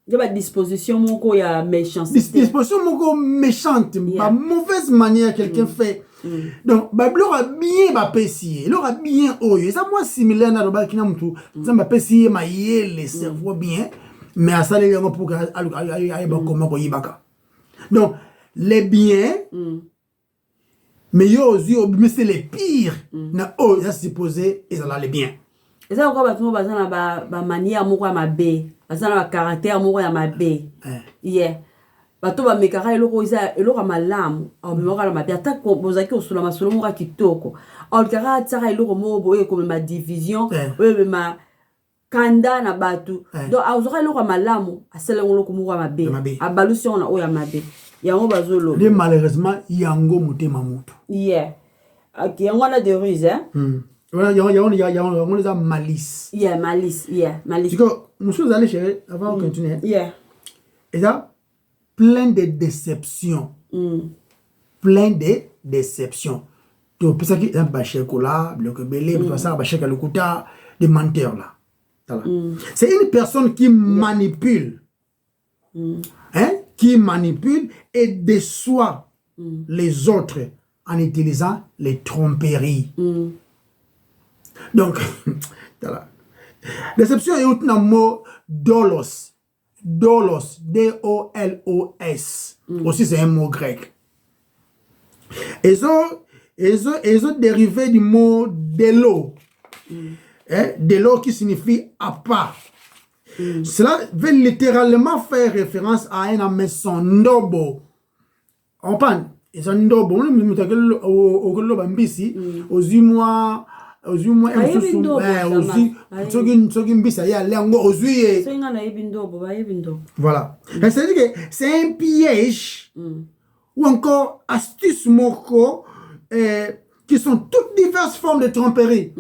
S2: y a une disposition, il y a méchanceté.
S1: Disposition méchante, ma mauvaise manière quelqu'un fait. Donc, il aura bien apprécié, il aura bien oye. Ça, moi, similaire à l'obal qui n'a pas ça m'a apprécié, ma le cerveau bien. mais à ça les gens pour comment yibaka. Donc les biens mais mais c'est les pires na oh ça supposé ils ont les biens.
S2: Et ça encore battu bazana ba manière moko ya mabe bazana ba caractère moko ya mabe yeah bato ba mekara eloko isa eloko malamu au bimoko la mabe ata ko bozaki osula masolo moko kitoko au kara tsara eloko moko boye comme ma division boye ma kanda na batu donc auzora eloko malamu asele eloko moko ya mabe abalusi on na o ya mabe yango bazolo
S1: mais malheureusement yango mutema mutu
S2: yeah ok yango na de ruse
S1: voilà, il y a malice.
S2: Yeah, malice.
S1: Tu vois, monsieur allez chérie, avant de continuer.
S2: Yeah.
S1: Et ça, plein de déceptions. Plein de déceptions. Donc, pour ça qu'il y a un bâché là, bloc belé, pour ça, bâché le kouta, des menteurs là. C'est une personne qui manipule. Hein? Qui manipule et déçoit les autres en utilisant les tromperies. Donc, déception est un mot dolos. Dolos, D-O-L-O-S. Aussi, c'est un mot grec. Et ils ont dérivé du mot délo. Délo qui signifie à part. Cela veut littéralement faire référence à un maison ndobo. On parle. Ils ont ndobo. On est au Bambisi, aux Umois. Aux voilà. C'est-à-dire que c'est un piège ou encore astuces moko qui sont toutes diverses formes de tromperie.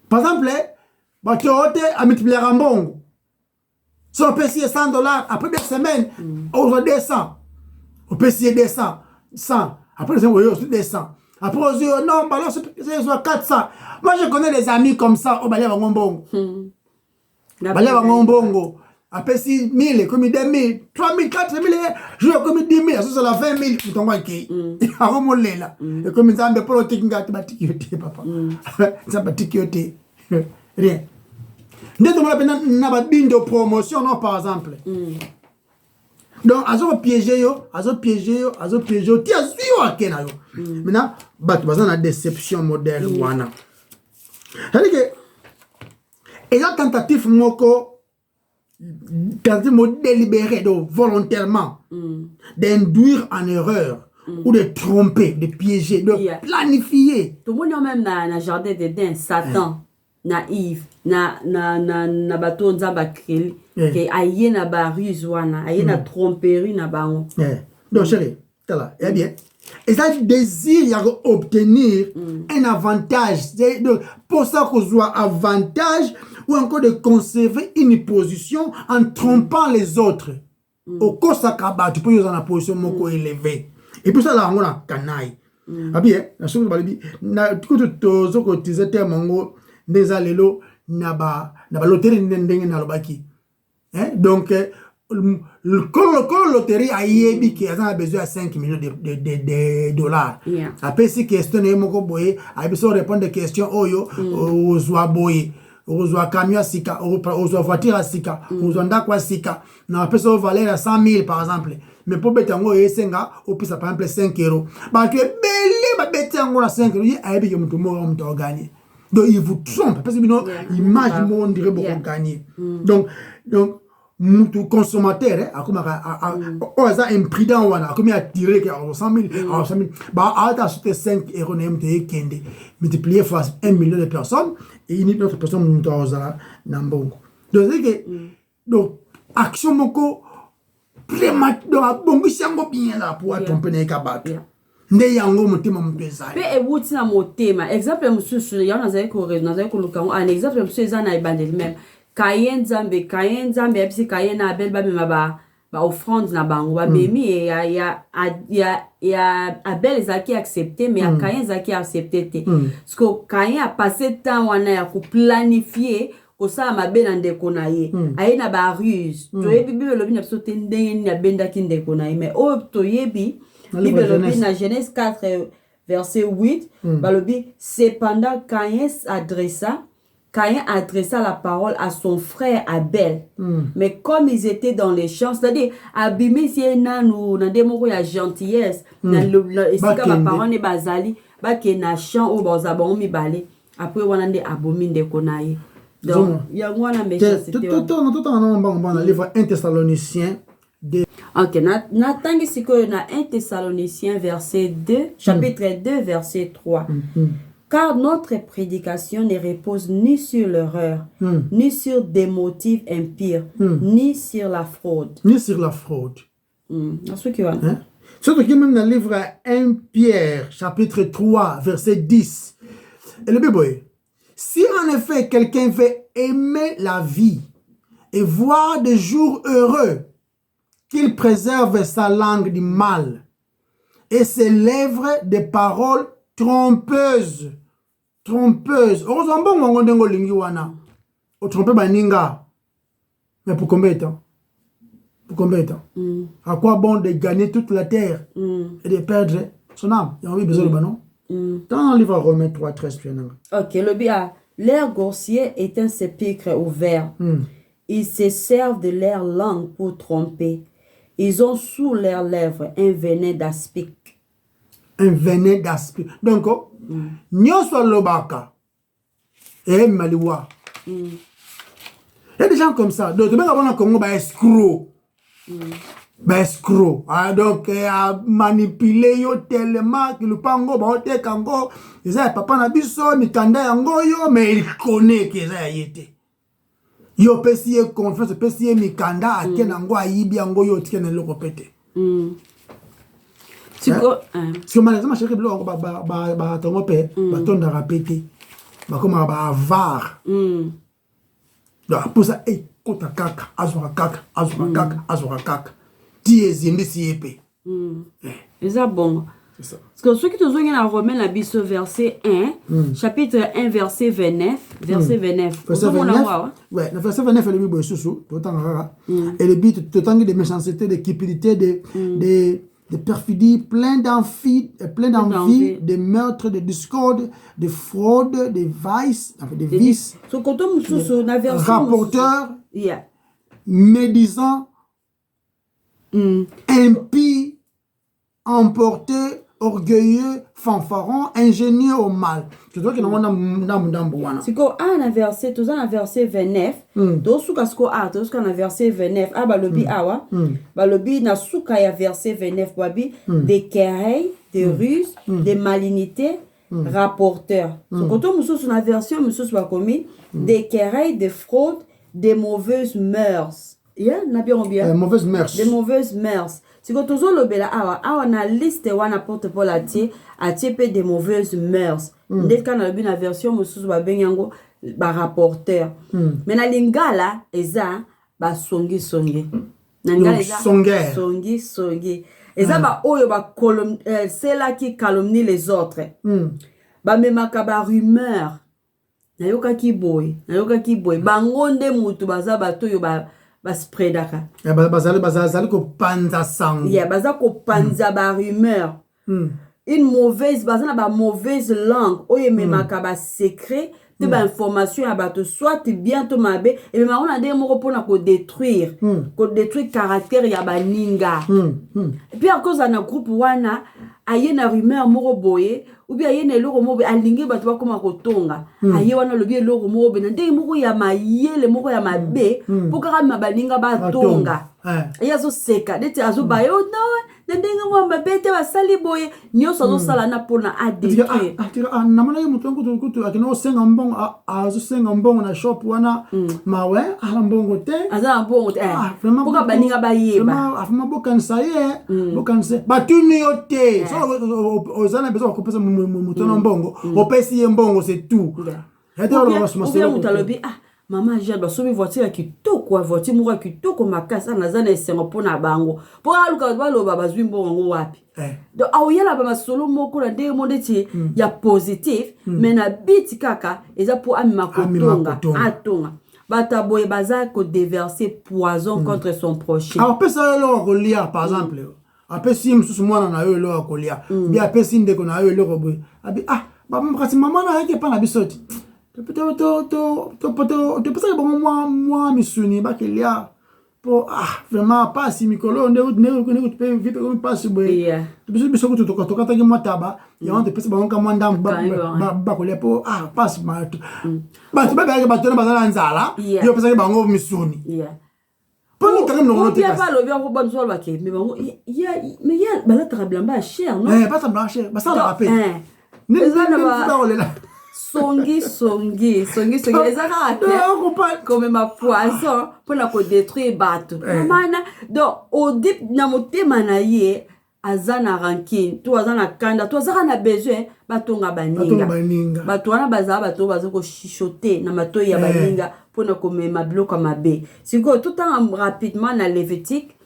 S1: Par exemple, tu as multiplié un bon. Si on peut essayer $100, après 2 semaines, on va 200. On peut essayer 200, 100. Après 2 semaines, on va 200. Après, on dit, non, bah c'est 400. Moi, je connais des amis comme ça, au Balé Wangobongo. Balé Wangobongo. Après, si 1000, comme 2000, 3000, 4000, je vais comme 10 000, ça c'est la 20 000, tu t'en vas qui. À remonter là. Et comme ça, on peut pas te papa. Ça va te rien. Nous avons la de promotion, non, par exemple. Donc, ils ont piégé, ils ont piégé, ils ont piégé. Tu as vu à quel âge? Maintenant, ils ont la déception modèle. C'est-à-dire que, ils ont tentative délibéré, donc volontairement, d'induire en erreur, ou de tromper, de piéger, de planifier.
S2: Tout le monde même dans le jardin d'Éden, Satan. Naïf na bato nzamba keli ke aye na ba ruse wana aye na tromperie na ba
S1: donc chérie tala eh bien et ça désire obtenir un avantage pour ça qu'on soit avantage ou encore de conserver une position en trompant les autres au kosakaba tu peux y avoir une position moko élevée et puis ça là on a canaille ah bien la chose balibi na tout tozo ko tizete mango des allélos naba loterie ndenge na lobaki donc le loterie a yebi qui a besoin de 5 millions de dollars après si question est moko boye a besoin de répondre des questions oyo ozwa boye ozwa camion sika ozwa voiture sika ozwa ndako sika na pesa valeur à 100 000 par exemple mais pour betango esenga au plus par exemple 5 euros ba tu belé ba betango na 5 euros a yebi que mutu mo gagner. Donc, ils vous trompent. Parce que sinon, l'image, on dirait beaucoup gagner. Donc, le consommateur, on a imprudent, on a combien attiré 100 000, 100 000. Bah, à acheter 5 euros, multiplié fois 1 million de personnes, et une autre personne, nous avons Nambongo. Donc, c'est que, donc, action, moko, donc, bon, c'est un bien là pour tromper les cabates. Nde yango motema mpeza
S2: pe ewuti na motema exemple mususu ya nazali ko luka un exemple mususu eza na ibandeli même kayen nzambe epsi kayen na abel ba mema ba offrande na bango ba bemi ya abel zaki accepté mais ya kayen zaki accepté te parce que kayen a passé temps wana ya ko planifier ko sa mabe na ndeko na ye aye na ba ruse to yebi bible lobi na so te ndenge ni abenda ki ndeko na ye mais o to yebi Bible dans Genèse 4 verset 8 cependant Caïn s'adressa Caïn adressa la parole à son frère Abel. Mais comme ils étaient dans les champs, c'est-à-dire, abimi si nous na demoko ya gentillesse, na esika ba parole ne bazali, ba ke na champ o bazabon mi balé. Après wana nde abomi ndeko na ye. Donc, ya wana méchanceté.
S1: Tout on livre 1 Thessaloniciens.
S2: Ok, natangi sikoyo na 1 Thessaloniciens verset 2, chapitre 2 verset 3. Car notre prédication ne repose ni sur l'erreur, ni sur des motifs impurs, ni sur la fraude.
S1: Ni sur la fraude.
S2: Surtout qui
S1: même dans le livre 1 Pierre, chapitre 3, verset 10. Et le bébé, si en effet quelqu'un veut aimer la vie et voir des jours heureux, qu'il préserve sa langue du mal et ses lèvres des paroles trompeuses. Trompeuses. Heureusement, on a lingi wana. O tromper baninga. Mais pour combien de temps? Pour combien de temps? À quoi bon de gagner toute la terre et de perdre son âme? Il y a envie besoin de banon. Dans le livre Romains 3, 13,
S2: ok, le bien. L'air grossier est un sépulcre ouvert. Ils se servent de leur langue pour tromper. Ils ont sous leurs lèvres un venin d'aspic.
S1: Un venin d'aspic. Donc, Nyoso Lobaka et Maliwa. Il y a des gens comme ça. Donc, même avant le Congo, bah, escroc. Bah, escroc. Donc, manipuler yo tellement que le pango, bah, te kango. Ils ont papa nabiso, mikanda yango yo, mais il connaît qu'ils ont été. Yo pesiye confiance, pesiye mikanda, ake nango ayibi yango yo tike nelo kopete. Si on m'a dit, je vais te répéter. Comme un avare. Pour ça, kota kaka, azura kaka. Tiez indi si épée.
S2: C'est bon.
S1: C'est ça.
S2: Parce que ceux qui te ont dans Romains, la Bible, verset 1, chapitre 1, verset 29. Verset 29.
S1: Verset 29. Ouais, le verset 29, le Bible est sous. Et le but, tout le de méchanceté, de cupidité, de perfidie, plein d'envie, de meurtres, de discorde, de fraude, de vices, de vices, rapporteurs, médisants, impies, emportés, orgueilleux, fanfarons, ingénieux au mal. C'est toi qui n'as pas
S2: c'est quoi un verset, tout ça un verset 29. Dosu kasko a, dosu kana verset 29. Ah bah lobi awa. Bah lobi na suka ya verset 29 babi des querelles, des ruses, des malignités, rapporteurs. So koto muso sur la version muso soit commis des querelles, des fraudes, des mauvaises mœurs. Yeah, na bien.
S1: Mauvaises mœurs.
S2: Des mauvaises mœurs. Si vous avez une liste de porte-parole à tirer des mauvaises mœurs. Dès qu'on a une version, vous avez un rapporteur. Mais dans lingala, eza ba songi. Songi. Eza ba oyo ba c'est là qui calomnie les autres. Ba memaka ba rumeur. Nayoka ki boy. Bangonde mutu baza bato yo ba spreadaka.
S1: Bazali ko panza sang.
S2: Yeah, baza ko panza ba rumeur. Une mauvaise, bazana ba mauvaise langue. Oye memaka ba secret, te ba information à bato soit bientôt mabe et même on a des mots pour na ko détruire caractère ya ba ninga. Et puis à cause na groupe wana aye na rumeur moko boye ou bien aye na loko mobe alingi bato ba koma ko tonga aye wana lobi loko mobe na ndenge moko ya mayele moko ya mabe pour kaka mabalinga ba tonga aye azo seka dete azo bayo no na ndenge mwa mabe te basali boye nyoso azo sala na pona adétruire
S1: na mona mutu kutu akino senga mbongo azo senga mbongo na shop wana mawe ala mbongo te
S2: aza mbongo te pour kaka baninga ba yeba
S1: afuma bokanisa ye bokanisa batuni yote ozana besoin de couper mon mbongo opesi ye mbongo c'est tout
S2: maman Jeanne basomi voiture kitoko voiture moko kitoko makasa nazana esengo pona bango po aluka baloba bazwi mbongo wapi donc aoyela ba masolo moko na ndenge monde ti ya positif mais na biti kaka eza po amima kotonga atonga bata boye baza ko déverser poison contre son prochain.
S1: Alors pesa lo kolia par exemple après si mususu mwana na yo lo kolia bien après si ndeko na yo lo boye abi ba mkati mama na yake pa na bisoti topesaki bango mwa misuni bakelia po vraiment pasi mikolo nde vipe komi pasi boye biso kutu tokataki mwa taba yango topesa bango ka mwa ndambu bakolia po pasi bato babeyaki bato na baza na nzala yo opesaki bango misuni mpo ntange mnokono
S2: balataka bilamba ya cher
S1: basalaka cher basalaka pe
S2: songi eza kaka komema poison mpona kodétruire bato mana donc odip na motema na ye aza na rancune to aza na kanda to azaka na besoin batonga baninga bato wana bazala bato baza koshishote na matoi ya baninga mpona komema biloko mabe sikoyo totanga rapidement na Lévitique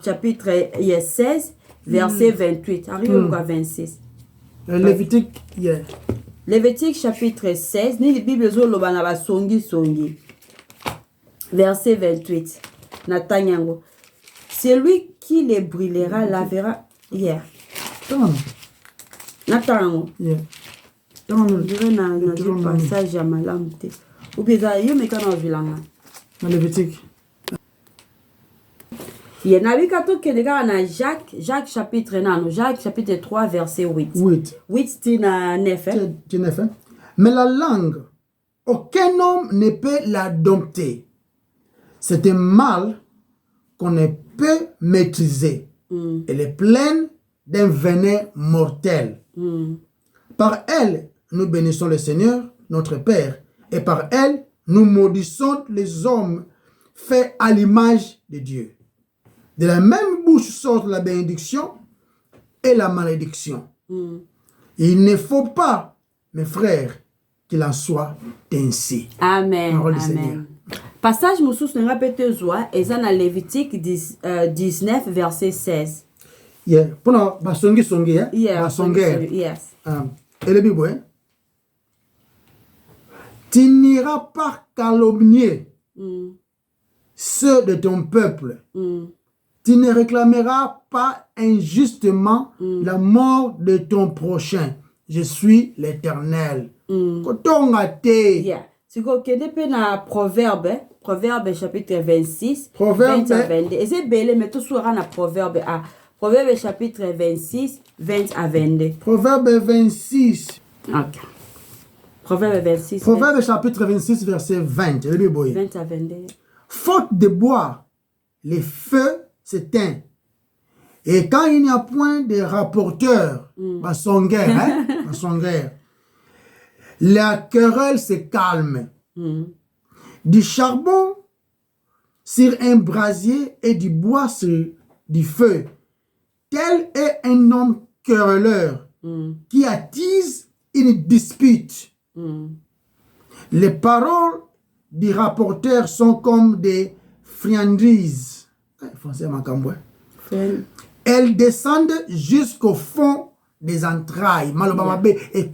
S2: chapitre 16 verset 28 arrive à 26 Lévitique chapitre 16 ni Bible zoloba na basongi verset 28 na tanyango celui qui les brûlera lavera na tango dire na passage ya malamu te ou bien yo mekana vilanga
S1: na Lévitique
S2: Il y a Jacques chapitre 3 verset 8. 8 c'est 9.
S1: Mais la langue, aucun homme ne peut la dompter. C'est un mal qu'on ne peut maîtriser. Elle est pleine d'un venin mortel. Par elle, nous bénissons le Seigneur, notre Père, et par elle, nous maudissons les hommes faits à l'image de Dieu. De la même bouche sortent la bénédiction et la malédiction. Il ne faut pas, mes frères, qu'il en soit ainsi.
S2: Amen. Amen. Passage Moussous ne répète zoa, et dans Lévitique 19, verset 16.
S1: Pour basongi songi,
S2: yes.
S1: Et le Bible, tu n'iras pas calomnier ceux de ton peuple. Tu ne réclameras pas injustement la mort de ton prochain. Je suis l'Éternel.
S2: Si vous avez un proverbe chapitre 26, 20 à 22. Et c'est belé, mais tout sera dans proverbe A. Proverbe chapitre 26, 20 à 22.
S1: Proverbe 26.
S2: Ok. Proverbe 26.
S1: Proverbe chapitre 26, verset 20.
S2: 20 à 22.
S1: Faute de bois, les feux s'éteignent. Et quand il n'y a point de rapporteur, son guerre, la querelle se calme. Du charbon sur un brasier et du bois sur du feu. Tel est un homme querelleur qui attise une dispute. Les paroles du rapporteur sont comme des friandises. Elles descendent jusqu'au fond des entrailles. Maloba mabe et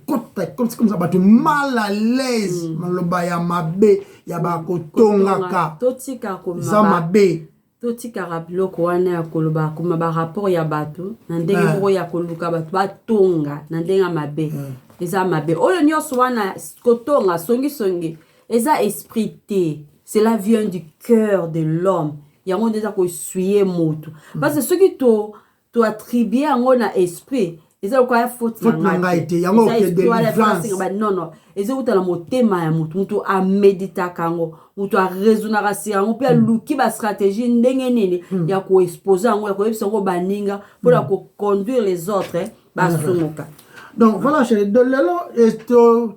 S1: comme ça batu mal à l'aise. Maloba ya mabe ya ba kotongaka.
S2: Totika comme
S1: ça mabe.
S2: Totika rabiloko wana ya koloba kuma ba rapport ya batu na ndenge moko ya koluka batu batonga na ndenge mabe. Eza mabe. Oyo nyonso wana kotonga songi eza esprit te. Cela vient du cœur de l'homme. Yango déjà ko suyer moto. Parce que ce qui to attribuer yango na esprit, eza ko ya faute
S1: na ngaite yango ke délivrance.
S2: Non. Eza utala motema ya moto, muto a médita kango, muto a raisonner kasi yango pe luki ba stratégie ndenge nini ya ko exposer yango ya ko yebisa ngo baninga pour la ko conduire les autres ba sonoka.
S1: Donc voilà, chérie, de l'élo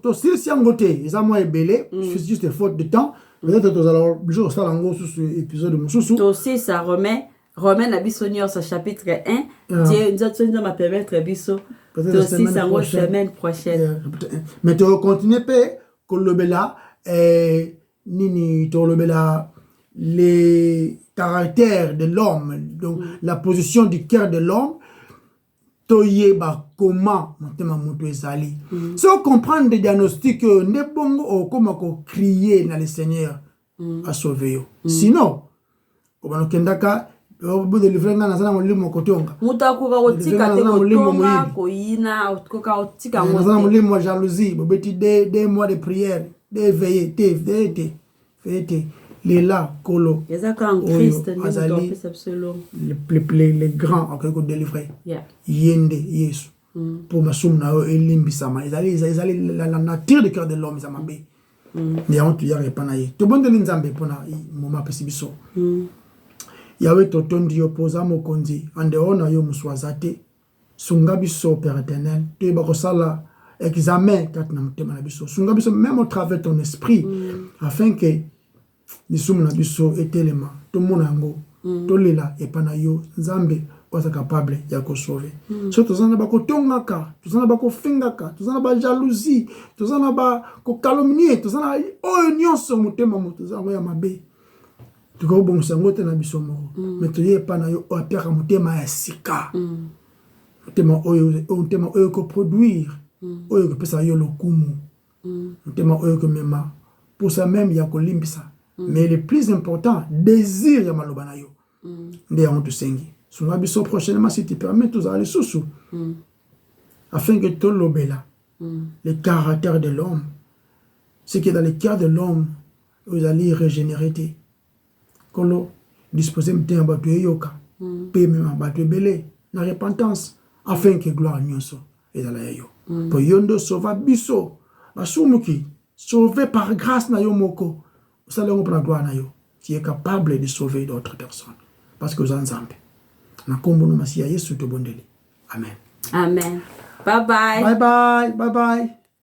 S1: to si yangote, eza moi ebele, c'est juste faute de temps. Peut-être que alors jour ça lango sur épisode de Moussou.
S2: Aussi ça remet la bisonior sa chapitre 1. Dieu nous va permettre biso. Aussi ça semaine prochaine.
S1: Mais tu continues pe kolobela nini to lobela les caractères de l'homme, donc la position du cœur de l'homme. Toyeba comment motema moto ezali. Si on comprend des diagnostics ne bongo comment ko crier na le Seigneur a sauvé yo. Sinon on va kendaka obo délivrer nga nazana molimo kotonga
S2: mutu akoka kotika te kotonga koyina koka kotika ngo
S1: nazana molimo jalousie bobeti des mois de prière des veillées te lela kolo
S2: ezaka en Christ
S1: azali les grands akoko ko délivrer yende Yesu pour masum na elimbisama ezali la nature de cœur de l'homme ça mabe ni on tu yare pana ye to bondeli nzambe pona moma pesibiso yawe totondi opoza mokonzi ande ona yo muswazate sunga biso père éternel to ba kosala examen kat na mutema na biso sunga biso même au travers ton esprit afin que lisumu na biso etelema to mona ngo to lela epana yo nzambe wasa capable ya ko sauver so tozana ba kotongaka tozana ba kofingaka tozana ba jalousie tozana ba ko calomnier tozana oyo nyonso mutema moto zango ya mabe tuko bon sango te na biso mo mais to ye pana yo apiaka mutema ya sika mutema oyo ko produire oyo ko pesa yo lokumu mutema oyo ko mema pour ça même ya ko limbisa mais le plus important désir ya maloba na yo nde ya to sengi sunga biso prochainement si tu permets tous aller sous afin que tout l'obéla le caractère de l'homme ce qui est dans le cœur de l'homme vous allez régénérer kolo disposer mte abatu yoka pe même abatu belé na repentance afin que gloire nyonso ezala yo po yondo sauva biso basumuki sauvé par grâce na yo moko salongo pour la gloire na yo qui est capable de sauver d'autres personnes parce que vous ensemble na kombo no masiya Yesu to bondeli amen
S2: bye bye.